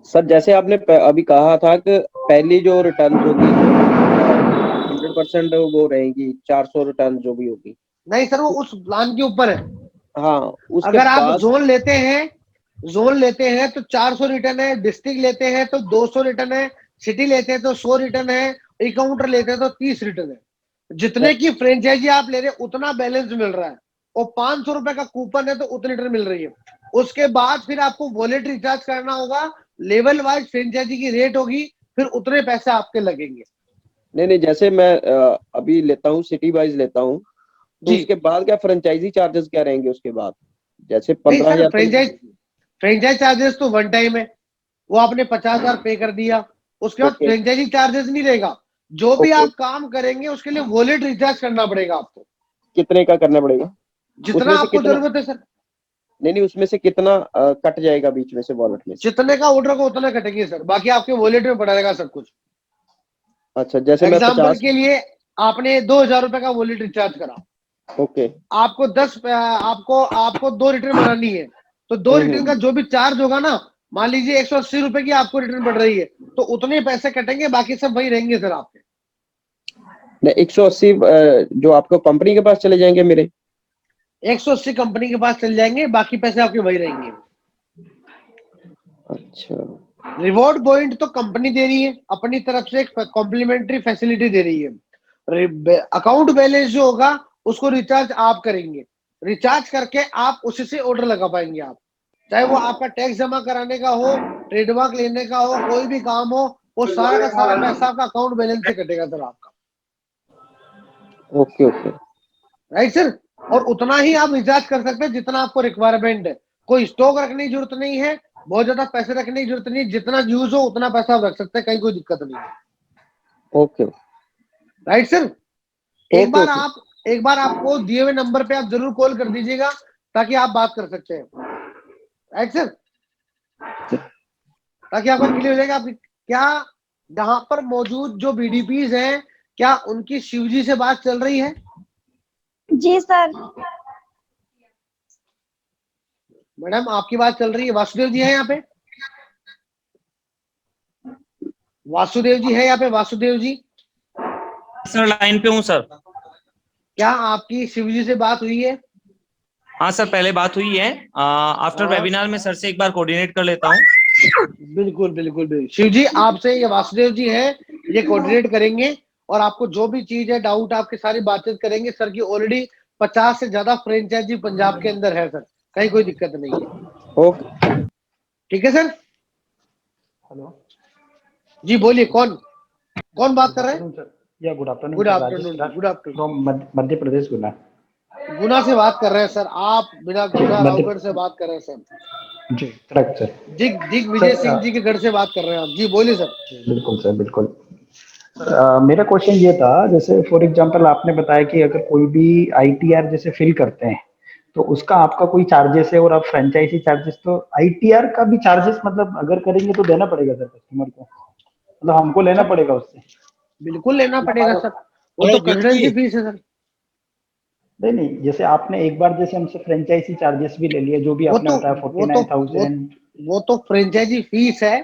सर जैसे आपने अभी कहा था कि पहली जो रिटर्न होगी 100% वो रहेगी, 400 रिटर्न जो भी होगी। नहीं सर, वो उस प्लान के ऊपर है। हाँ, उसके अगर आप बाद जोन लेते हैं तो 400 रिटर्न है, डिस्ट्रिक्ट लेते हैं तो 200 रिटर्न है, सिटी लेते हैं तो 100 रिटर्न है, इकाउंटर लेते हैं तो 30 रिटर्न है। जितने की फ्रेंचाइजी आप ले रहे हैं उतना बैलेंस मिल रहा है, और 500 रुपए का कूपन है तो उतनी रिटर्न मिल रही है। उसके बाद फिर आपको वॉलेट रिचार्ज करना होगा, लेवल वाइज फ्रेंचाइजी की रेट होगी, फिर उतने पैसे आपके लगेंगे। नहीं, जैसे मैं अभी लेता हूँ, सिटी वाइज लेता हूँ, तो जी। उसके बाद क्या फ्रेंचाइजी चार्जेस क्या रहेंगे उसके बाद? जैसे नहीं सर, 15,000 फ्रेंचाइज चार्जेस तो वन टाइम है, वो आपने 50,000 पे कर दिया। उसके बाद ओके फ्रेंचाइजी चार्जेस नहीं रहेगा। जो भी ओके, आप काम करेंगे उसके लिए वॉलेट रिचार्ज करना पड़ेगा आपको, कितने का करना पड़ेगा? जितना उसमें से आपको कितना? जरूरत है सर। नहीं, उसमें से कितना कट जाएगा बीच में से, वॉलेट में से? जितने का ऑर्डर को उतना कटेंगे सर, बाकी आपके वॉलेट में पड़ेगा सब कुछ। अच्छा, जैसे मैं एग्जाम्पल 50। के लिए, आपने 2,000 रुपए का वॉलेट रिचार्ज करा, ओके। आपको 2 रिटर्न बनानी है, तो 2 रिटर्न का जो भी चार्ज होगा ना, मान लीजिए 180 रुपए की आपको रिटर्न पड़ रही है, तो उतने पैसे कटेंगे, बाकी सब वही रहेंगे सर आपके। नहीं, 180 जो आपको कंपनी के पास चले जाएंगे मेरे? 180 कंपनी के पास चल जाएंगे, बाकी पैसे आपके वही रहेंगे। अच्छा। रिवॉर्ड पॉइंट तो कंपनी दे रही है, अपनी तरफ से एक कॉम्प्लीमेंट्री फैसिलिटी दे रही है। अकाउंट बैलेंस जो होगा उसको रिचार्ज आप करेंगे, रिचार्ज करके आप उसी से ऑर्डर लगा पाएंगे आप। चाहे वो आपका टैक्स जमा कराने का हो, ट्रेडमार्क लेने का हो, कोई भी काम हो, वो सारा का सारा पैसा आपका अकाउंट बैलेंस से कटेगा सर आपका। Okay okay. Right sir. और उतना ही आप रिचार्ज कर सकते हैं जितना आपको रिक्वायरमेंट है। कोई स्टॉक रखने की जरूरत नहीं है, बहुत ज्यादा पैसे रखने की जरूरत नहीं, जितना यूज हो उतना पैसा आप रख सकते हैं, कहीं कोई दिक्कत नहीं है। ओके। Right sir. ओके, एक बार आपको दिए हुए नंबर पे आप जरूर कॉल कर दीजिएगा, ताकि आप बात कर सकते हैं। राइट सर, ताकि आपका क्लियर हो जाएगा। आप क्या यहाँ पर मौजूद जो बीडीपीज हैं, क्या उनकी शिवजी से बात चल रही है? जी सर। मैडम, आपकी बात चल रही है। वासुदेव जी है यहाँ पे? वासुदेव जी है यहाँ पे? वासुदेव जी सर लाइन पे हूँ सर। क्या आपकी शिवजी से बात हुई है? हाँ सर, पहले बात हुई है। आफ्टर हाँ। वेबिनार में सर से एक बार कोऑर्डिनेट कर लेता हूँ। बिल्कुल बिल्कुल बिल्कुल। शिव जी आपसे, ये वासुदेव जी है, ये कोऑर्डिनेट करेंगे, और आपको जो भी चीज है, डाउट, आपके सारी बातचीत करेंगे। सर की ऑलरेडी 50 से ज्यादा फ्रेंचाइजी पंजाब के अंदर है सर, कहीं कोई दिक्कत नहीं है। ओके। ठीक है सर। हेलो जी बोलिए, कौन कौन बात कर रहे हैं? सर, या good afternoon good sir, afternoon, Rajesh good afternoon. From Madhya Pradesh Guna. Guna से बात कर रहे हैं सर आप, बिना गुना मध्य रावगढ़ से बात कर रहे हैं सर। जी करेक्ट सर। दिग्विजय सिंह जी के घर से बात कर रहे हैं आप। जी बोलिए सर। बिल्कुल सर, बिल्कुल सर। मेरा क्वेश्चन ये था, जैसे फॉर एग्जांपल आपने बताया कि अगर कोई भी आईटीआर जैसे फिल करते हैं तो उसका आपका कोई चार्जेस है, और आप फ्रेंचाइजी चार्जेस, तो आईटीआर का भी चार्जेस मतलब अगर करेंगे तो देना पड़ेगा सर कस्टमर को, मतलब हमको लेना पड़ेगा उससे? बिल्कुल लेना पड़ेगा सर, वो तो कंसल्टेंसी फीस है सर। नहीं नहीं, जैसे आपने एक बार जैसे हमसे फ्रेंचाइजी चार्जेस भी ले लिया, जो भी आपने बताया 49,000। वो तो फ्रेंचाइजी फीस है,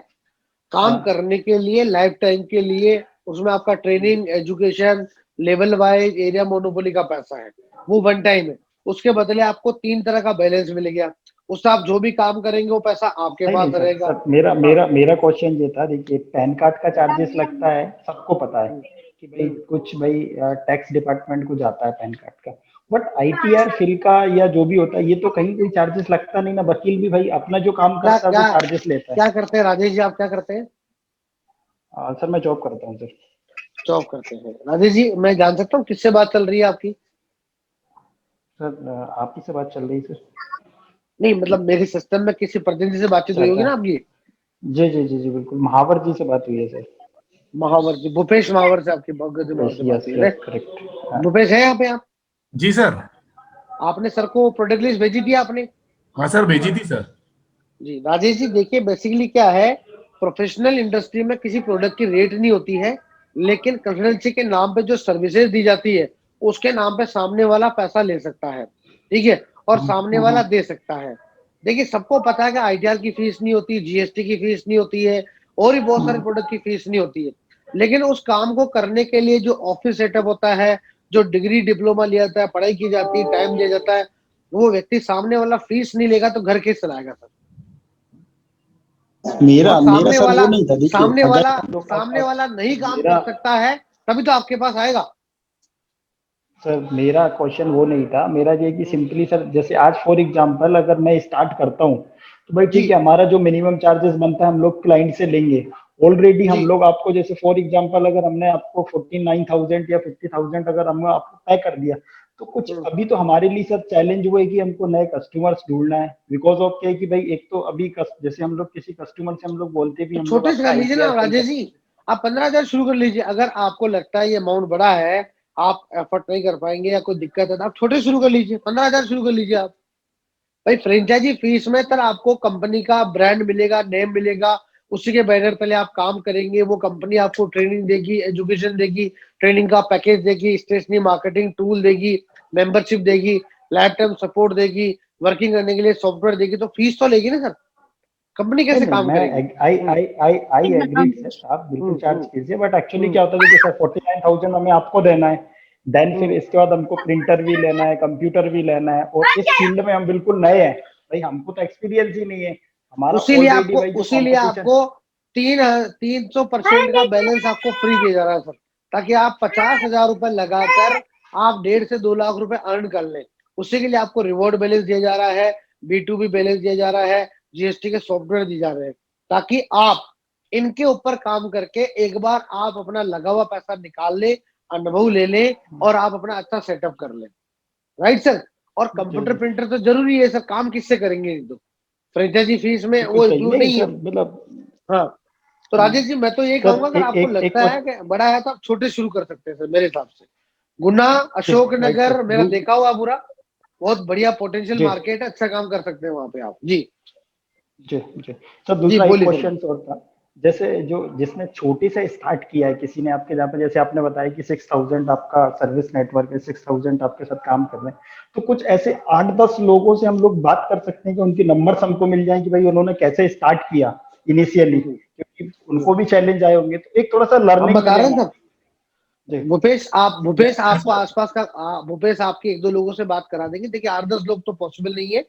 काम हाँ। करने के लिए, लाइफ टाइम के लिए। उसमें आपका training, education, level wise, area monopoly का पैसा है, वो वन टाइम है। उसके बदले आपको 3 तरह का बैलेंस मिलेगा, उससे आप जो भी काम करेंगे वो पैसा आपके नहीं पास नहीं सर, रहेगा। सर मेरा मेरा मेरा क्वेश्चन ये था, देखिए पैन कार्ड का चार्जेस लगता है, सबको पता है कि भाई कुछ भाई टैक्स डिपार्टमेंट को जाता है पैन कार्ड का, बट आईटीआर फिल का या जो भी होता है ये तो कहीं कोई चार्जेस लगता नहीं ना, वकील भी भाई अपना जो काम क्या करता है क्या वो चार्जेस लेता है। क्या करते हैं राजेश जी, आप क्या करते हैं? सर मैं जॉब करता हूँ सर। जॉब करते हैं राजेश जी। मैं जान सकता हूँ किससे बात चल रही है आपकी? सर आप ही से बात चल रही है सर। नहीं मतलब मेरे सिस्टम में किसी प्रतिनिधि से बातचीत हुई होगी ना आपकी? जी जी जी जी बिल्कुल, महावर जी से बात हुई है सर। महावर जी, भूपेश महावर से आपकी महावर से बात यस हुई है। Yes correct. भूपेश है यहाँ पे आप? जी सर। आपने सर को प्रोडक्ट लिस्ट भेजी थी आपने? हाँ सर, भेजी थी सर। जी राजेश जी, देखिए बेसिकली क्या है, प्रोफेशनल इंडस्ट्री में किसी प्रोडक्ट की रेट नहीं होती है, लेकिन कंसल्टेंसी के नाम पे जो सर्विसेज दी जाती है उसके नाम पे सामने वाला पैसा ले सकता है, ठीक है, और सामने वाला दे सकता है। देखिए सबको पता है कि आईटीआर की फीस नहीं होती, जीएसटी की फीस नहीं होती है, और भी बहुत सारे प्रोडक्ट की फीस नहीं होती है, लेकिन उस काम को करने के लिए जो ऑफिस सेटअप होता है, जो डिग्री डिप्लोमा लिया जाता है, पढ़ाई की जाती है, टाइम दिया जाता है, वो व्यक्ति सामने वाला फीस नहीं लेगा तो घर कैसे चलाएगा सर? मेरा और मेरा सर वो नहीं था, देखिए सामने वाला नहीं काम मेरा कर सकता है तभी तो आपके पास आएगा। सर मेरा क्वेश्चन वो नहीं था, मेरा ये कि सिंपली सर, जैसे आज फॉर एग्जांपल अगर मैं स्टार्ट करता हूँ तो भाई ठीक जी है, हमारा जो मिनिमम चार्जेस बनता है हम लोग क्लाइंट से लेंगे। ऑलरेडी हम जी लोग आपको, जैसे फॉर एग्जांपल अगर हमने आपको 49,000 या 50,000 अगर हमने आपको पे कर दिया, तो कुछ अभी तो हमारे लिए सर चैलेंज वो है कि हमको नए कस्टमर्स ढूंढना है, बिकॉज ऑफ क्या है कि भाई एक तो अभी जैसे हम लोग किसी कस्टमर से हम लोग बोलते भी तो हम लोग छोटे से आपका कर लीजिए ना ITR राजेश जी, आप 15,000 शुरू कर लीजिए। अगर आपको लगता है ये अमाउंट बड़ा है, आप एफर्ट नहीं कर पाएंगे या कोई दिक्कत है तो आप छोटे शुरू कर लीजिए, 15,000 शुरू कर लीजिए आप। भाई फ्रेंचाइजी फीस में सर आपको कंपनी का ब्रांड मिलेगा, नेम मिलेगा, उसी के बैनर तले आप काम करेंगे, वो कंपनी आपको ट्रेनिंग देगी, एजुकेशन देगी, ट्रेनिंग का पैकेज देगी, स्टेशनरी मार्केटिंग टूल देगी, मेंबरशिप देगी, लाइफ टाइम सपोर्ट देगी, वर्किंग करने के लिए सॉफ्टवेयर देगी, तो फीस तो लेगी ना सर, कंपनी कैसे नहीं काम मैं करेगी? आई एग्री सर, आप बिल्कुल चार्ज कीजिए, बट एक्चुअली क्या होता है कि सर 49,000 हमें आपको देना है, देन फिर इसके बाद हमको प्रिंटर भी लेना है, कंप्यूटर भी लेना है, और इस फील्ड में हम बिल्कुल नए हैं भाई, हमको तो एक्सपीरियंस ही नहीं है हमारा ऑलरेडी भाई जो उसीलिए कंपटीशन। आपको 300% का बैलेंस आपको फ्री दिया जा रहा है सर, ताकि आप 50,000 रुपए लगाकर आप 1.5 से 2 लाख रुपए अर्न कर लें। उसी के लिए आपको रिवॉर्ड बैलेंस दिया जा रहा है, B2B बैलेंस दिया जा रहा है, जीएसटी के सॉफ्टवेयर दिए जा रहे हैं, ताकि आप इनके ऊपर काम करके एक बार आप अपना लगा हुआ पैसा निकाल ले, अनुभव ले ले, और आप अपना अच्छा सेटअप कर ले। Right sir? और कंप्यूटर प्रिंटर तो जरूरी है सर, काम किससे करेंगे ये तो, फ्रेंचाइजी फीस में वो इंक्लूड नहीं है। सर मतलब हाँ तो राजेश जी मैं तो ये सर कहूंगा, अगर आपको लगता है कि बड़ा है तो आप छोटे शुरू कर सकते हैं सर, मेरे हिसाब से। गुना, अशोक नगर मेरा देखा हुआ पूरा, बहुत बढ़िया पोटेंशियल मार्केट है, अच्छा काम कर सकते हैं वहां पे आप। जी जी जी सर, दूसरा एक क्वेश्चन और था, जैसे जो जिसने छोटी से स्टार्ट किया है किसी ने आपके, जहाँ पे जैसे आपने बताया कि 6,000 आपका सर्विस नेटवर्क है, 6,000 आपके साथ काम कर रहे हैं, तो कुछ ऐसे 8-10 लोगों से हम लोग बात कर सकते हैं कि उनके नंबर्स हमको मिल जाए कि भाई उन्होंने कैसे स्टार्ट किया इनिशियली, क्योंकि उनको भी चैलेंज आए होंगे, तो एक थोड़ा सा लर्निंग बता रहे हैं भूपेश आपको आसपास का भूपेश आपके 1-2 लोगों से बात करा देंगे। देखिए 8-10 लोग तो पॉसिबल नहीं है,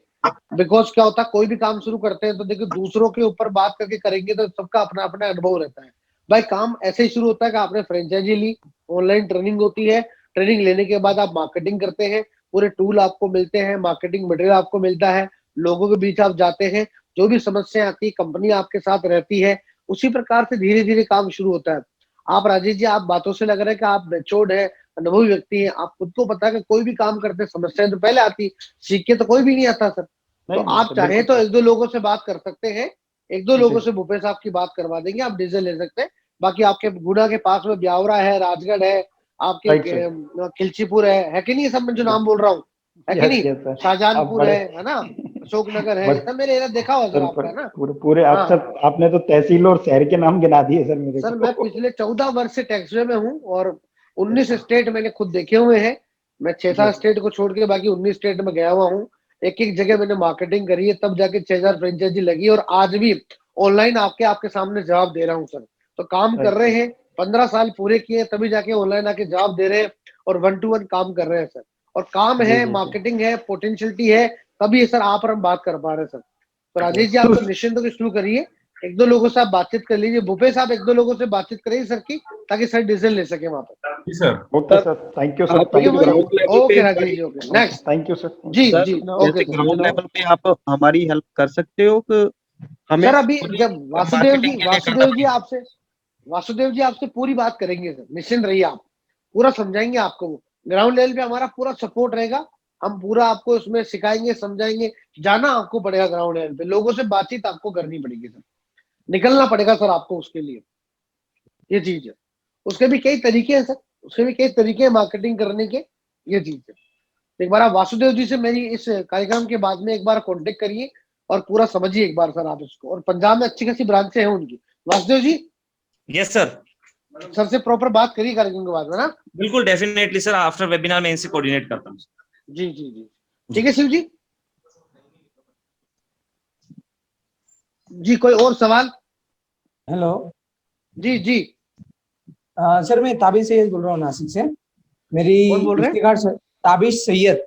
बिकॉज क्या होता है, कोई भी काम शुरू करते हैं तो देखिए दूसरों के ऊपर बात करके करेंगे तो सबका अपना अपना अनुभव रहता है। भाई काम ऐसे ही शुरू होता है कि आपने फ्रेंचाइजी ली, ऑनलाइन ट्रेनिंग होती है, ट्रेनिंग लेने के बाद आप मार्केटिंग करते हैं, पूरे टूल आपको मिलते हैं, मार्केटिंग मटेरियल आपको मिलता है, लोगों के बीच आप जाते हैं, जो भी समस्या आती है कंपनी आपके साथ रहती है, उसी प्रकार से धीरे धीरे काम शुरू होता है। आप राजेश जी, आप बातों से लग रहा है कि आप मैच्योर्ड है, अनुभवी व्यक्ति हैं, आप खुद को पता है कि कोई भी काम करते समस्याएं तो पहले आती, सीख के तो कोई भी नहीं आता सर। तो आप चाहे तो एक दो लोगों से बात कर सकते हैं, एक दो लोगों से भूपेश साहब की बात करवा देंगे, आप डीजल ले सकते हैं। बाकी आपके गुना के पास में ब्यावरा है, राजगढ़ है, आपके खिलचीपुर है कि नहीं, सब मैं जो नाम बोल रहा हूँ, है कि नहीं, शाहजहानपुर है ना, अशोकनगर है, सब मेरे एरिया देखा हुआ सर आपका ना पूरे आप सब आपने तो तहसील और शहर के नाम गिना दिए सर मेरे सर। मैं पिछले 14 वर्ष से टैक्सवे में हूँ और 19 स्टेट मैंने खुद देखे हुए हैं। मैं 6-7 स्टेट को छोड़ के बाकी 19 स्टेट में गया हुआ हूँ। एक एक जगह मैंने मार्केटिंग करी है, तब जाके 6000 फ्रेंचाइजी लगी और आज भी ऑनलाइन आपके सामने जवाब दे रहा हूँ सर। तो काम कर रहे हैं, 15 साल पूरे किए तभी जाके ऑनलाइन आके जवाब दे रहे हैं और 1 to 1 काम कर रहे हैं सर। और काम है, मार्केटिंग है, पोटेंशियलिटी है, तभी सर आप और हम बात कर पा रहे हैं सर। तो राजेश जी आप तो निश्चिंत होकर शुरू करिए, एक दो लोगों से आप बातचीत कर लीजिए। भूपेश आप एक दो लोगों से बातचीत करिए सर की, ताकि सर डिसीजन ले सके वहां पर। जी sir. Okay sir, thank you sir. Okay Rajesh ji, okay next. Thank you sir. जी जी ओके। ग्राउंड लेवल पे आप हमारी हेल्प कर सकते हो कि हमें सर अभी जब वासुदेव जी आपसे पूरी बात करेंगे सर, निश्चिंत रहिए आप, पूरा समझाएंगे आपको। ग्राउंड लेवल पे हमारा पूरा सपोर्ट रहेगा, हम पूरा आपको उसमें सिखाएंगे, समझाएंगे। जाना आपको पड़ेगा ग्राउंड लेवल पे, लोगों से बातचीत आपको करनी पड़ेगी सर, निकलना पड़ेगा सर आपको उसके लिए। ये चीज है, उसके भी कई तरीके हैं सर, उसके भी कई तरीके हैं मार्केटिंग करने के, ये चीज है। एक बार आप वासुदेव जी से मेरी इस कार्यक्रम के बाद में एक बार कांटेक्ट करिए और पूरा समझिए एक बार सर आप इसको। और पंजाब में अच्छी खासी ब्रांचें हैं उनकी। Vasudev ji. Yes sir. Sir से प्रॉपर बात करिए कार्यक्रम के बाद में ना। बिल्कुल डेफिनेटली सर, आफ्टर वेबिनार में इनसे कोऑर्डिनेट करता हूँ। जी जी जी ठीक है शिव जी। जी कोई और सवाल? हेलो जी जी सर, मैं ताबिश सैयद बोल रहा हूँ नासिक से। मेरी इफ्तिकार सर, ताबिश सैयद।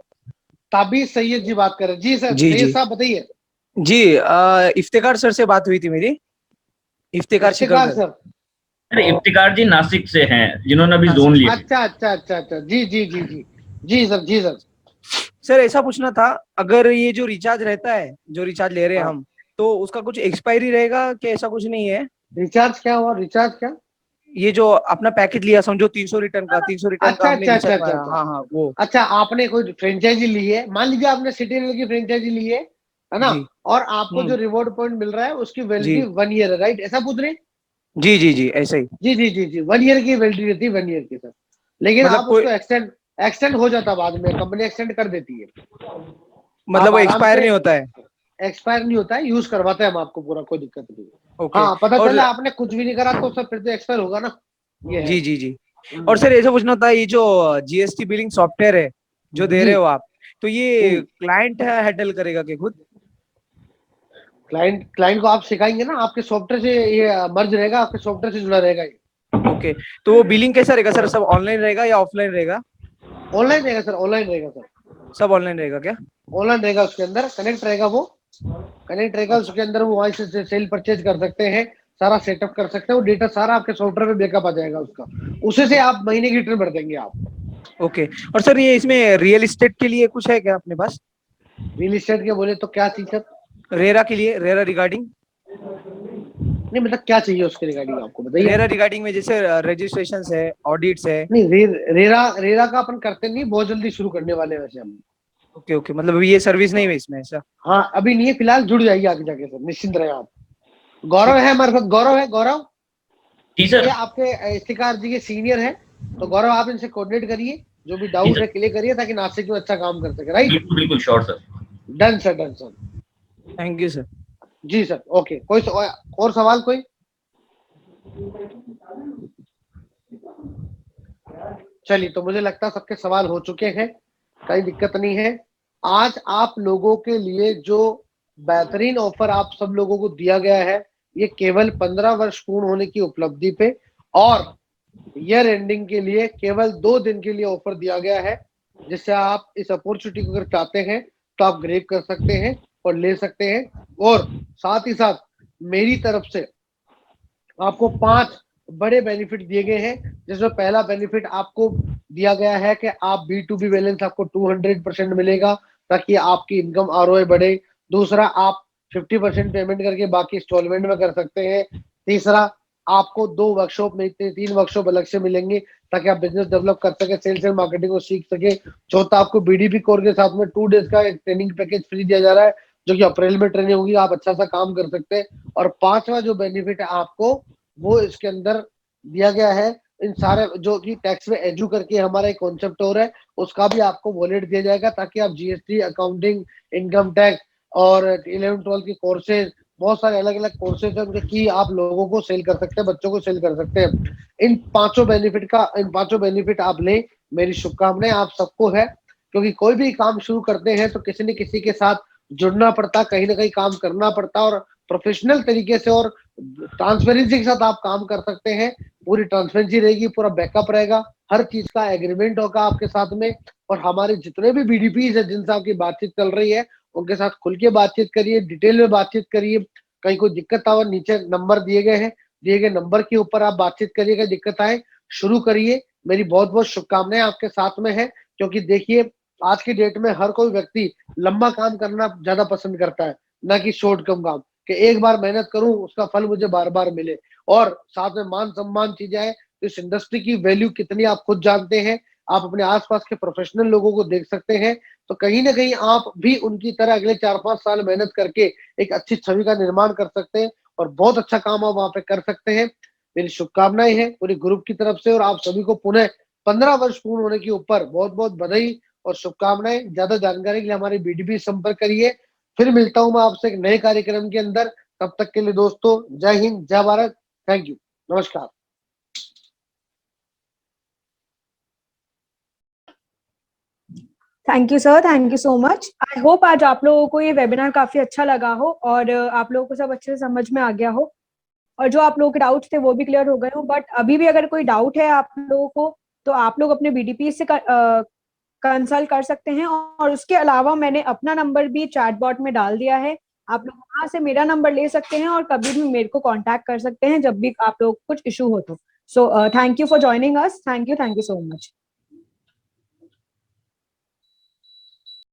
ताबिश सैयद जी बात कर रहे हैं। जी सर, जी साहब बताइए। जी इफ्तिकार सर से बात हुई थी मेरी। इफ्तिकार सर। अरे इफ्तिकार जी नासिक से हैं, जिन्होंने अभी जोन लिया। अच्छा। जी जी जी जी जी सर। जी सर। सर ऐसा पूछना था, अगर ये जो रिचार्ज रहता है, जो रिचार्ज ले रहे हैं हम, तो उसका कुछ एक्सपायरी रहेगा कि ऐसा कुछ नहीं है? रिचार्ज क्या हुआ? रिचार्ज क्या? ये जो अपना पैकेज लिया समझो 300 रिटर्न का, 300 रिटर्न का हमने हाँ वो। अच्छा, आपने कोई फ्रेंचाइजी ली है, मान लीजिए आपने सिटी रेल की फ्रेंचाइजी ली है ना, और आपको जो रिवॉर्ड पॉइंट मिल रहा है उसकी वैलिडिटी 1 ईयर है, राइट? ऐसा पूछ रहे? जी जी जी ऐसे ही। जी 1 ईयर की वैलिडिटी थी, 1 ईयर की सर। लेकिन आप उसको एक्सटेंड हो जाता बाद में, कंपनी एक्सटेंड कर देती है। मतलब वो एक्सपायर नहीं होता है? एक्सपायर नहीं होता है, यूज करवाते हैं हम आपको पूरा, कोई दिक्कत नहीं। हाँ, पता चला आपने कुछ भी नहीं करा तो सर फिर तो एक्सपायर होगा ना। ये जी जी जी। और सर ऐसा पूछना था, ये जो जीएसटी बिलिंग सॉफ्टवेयर है जो दे रहे हो आप, तो ये क्लाइंट हैंडल करेगा कि खुद? क्लाइंट को आप सिखाएंगे ना, आपके सॉफ्टवेयर से ये मर्ज रहेगा, आपके सॉफ्टवेयर से जुड़ा रहेगा ये। ओके, तो वो बिलिंग कैसा रहेगा सर? सब ऑनलाइन रहेगा या ऑफलाइन रहेगा? ऑनलाइन रहेगा सर, ऑनलाइन रहेगा सर। सब ऑनलाइन रहेगा क्या? ऑनलाइन रहेगा, उसके अंदर कनेक्ट रहेगा, उसके अंदर वो वहीं से सेल परचेज कर सकते हैं, सारा सेटअप कर सकते हैं, वो डेटा सारा आपके सॉफ्टवेयर पे बैकअप आ जाएगा उसका, उसे से आप महीने की रिटर्न भर देंगे आप। ओके। और सर ये इसमें रियल एस्टेट के लिए कुछ है क्या अपने पास? रियल एस्टेट के बोले तो क्या चीज सर? रेरा के लिए, रेरा रिगार्डिंग नहीं, मतलब क्या चाहिए उसके रिगार्डिंग आपको बताइए। रेरा रिगार्डिंग में जैसे रजिस्ट्रेशंस है, ऑडिट्स है। नहीं, रेरा का अपन करते नहीं, बहुत जल्दी शुरू करने वाले वैसे हम। ओके, मतलब ये सर्विस नहीं है इसमें ऐसा? हाँ, अभी नहीं है, फिलहाल जुड़ जाएगी आगे जाके सर, निश्चिंत रहे आप। गौरव है हमारे साथ, गौरव जी सर। ये आपके इफ्तिकार जी के सीनियर है, तो गौरव आप इनसे कोऑर्डिनेट करिए, जो भी डाउट है क्लियर करिए, ताकि नासिक में अच्छा काम कर सके, राइट? बिल्कुल sure sir. Done sir. Thank you sir. जी सर, ओके। कोई और सवाल कोई? चलिए, तो मुझे लगता है सबके सवाल हो चुके हैं, कोई दिक्कत नहीं है। आज आप लोगों के लिए जो बेहतरीन ऑफर आप सब लोगों को दिया गया है, ये केवल 15 वर्ष पूर्ण होने की उपलब्धि पे और ईयर एंडिंग के लिए केवल 2 दिन के लिए ऑफर दिया गया है, जिससे आप इस अपॉर्चुनिटी को अगर चाहते हैं तो आप ग्रैब कर सकते हैं और ले सकते हैं। और साथ ही साथ मेरी तरफ से आपको 5 बड़े बेनिफिट दिए गए हैं, जिसमें पहला बेनिफिट आपको दिया गया है कि आप B2B बैलेंस आपको 200% मिलेगा ताकि आपकी इनकम ROI बढ़े। दूसरा, आप 50% पेमेंट करके बाकी इंस्टॉलमेंट में कर सकते हैं। तीसरा, आपको 2 वर्कशॉप में 3 वर्कशॉप अलग से मिलेंगे ताकि आप बिजनेस डेवलप कर सके, सेल्स एंड मार्केटिंग को सीख सके। चौथा, आपको BDP कोर के साथ में 2 डेज का एक ट्रेनिंग पैकेज फ्री दिया जा रहा है, जो कि अप्रैल में ट्रेनिंग होगी, आप अच्छा सा काम कर सकते हैं। और 5वां जो बेनिफिट है आपको, वो इसके अंदर दिया गया है, इन सारे जो कि टैक्स में एजू करके हमारा एक कॉन्सेप्ट और है, उसका भी आपको वॉलेट दिया जाएगा ताकि आप GST, अकाउंटिंग, इनकम टैक्स और 11-12 के कोर्सेज, बहुत सारे अलग अलग कोर्सेज हैं कि आप लोगों को सेल कर सकते हैं, बच्चों को सेल कर सकते हैं। इन पांचों बेनिफिट आप लें, मेरी शुभकामनाएं आप सबको है, क्योंकि कोई भी काम शुरू करते हैं तो किसी न किसी के साथ जुड़ना पड़ता, कहीं ना कहीं काम करना पड़ता, और प्रोफेशनल तरीके से और ट्रांसपेरेंसी के साथ आप काम कर सकते हैं। पूरी ट्रांसपेरेंसी रहेगी, पूरा बैकअप रहेगा, हर चीज का एग्रीमेंट होगा आपके साथ में। और हमारे जितने भी BDPs है जिनसे आपकी बातचीत चल रही है, उनके साथ खुल के बातचीत करिए, डिटेल में बातचीत करिए। कहीं कोई दिक्कत आवे, नीचे नंबर दिए गए हैं, दिए गए नंबर के ऊपर आप बातचीत करिएगा, दिक्कत आए शुरू करिए। मेरी बहुत बहुत शुभकामनाएं आपके साथ में है, क्योंकि देखिए आज की डेट में हर कोई व्यक्ति लंबा काम करना ज्यादा पसंद करता है, ना कि शॉर्ट टर्म काम, कि एक बार मेहनत करूं उसका फल मुझे बार बार मिले, और साथ में मान सम्मान चीजें आए। तो इस इंडस्ट्री की वैल्यू कितनी आप खुद जानते हैं, आप अपने आसपास के प्रोफेशनल लोगों को देख सकते हैं। तो कहीं ना कहीं आप भी उनकी तरह अगले 4-5 साल मेहनत करके एक अच्छी छवि का निर्माण कर सकते हैं, और बहुत अच्छा काम आप वहां पे कर सकते हैं। मेरी शुभकामनाएं हैं पूरी ग्रुप की तरफ से, और आप सभी को पुनः 15 वर्ष पूर्ण होने के ऊपर बहुत बहुत बधाई और शुभकामनाएं। ज्यादा जानकारी के लिए हमारे BDP संपर्क करिए। फिर मिलता हूं मैं आपसे एक नए कार्यक्रम के अंदर, तब तक के लिए दोस्तों जय हिंद, जय भारत, थैंक यू, नमस्कार। Thank you sir, thank you so much. I hope आज आप लोगों को ये वेबिनार काफी अच्छा लगा हो और आप लोगों को सब अच्छे से समझ में आ गया हो, और जो आप लोगों के डाउट्स थे वो भी क्लियर हो गए हो। बट अभी भी अगर कोई डाउट है आप लोगों को, तो आप लोग अपने BDP से कंसल्ट कर सकते हैं। और उसके अलावा मैंने अपना नंबर भी चैट बॉट में डाल दिया है, आप लोग वहां से मेरा नंबर ले सकते हैं और कभी भी मेरे को कांटेक्ट कर सकते हैं जब भी आप लोग कुछ इशू हो तो। So thank you for joining us, thank you so much.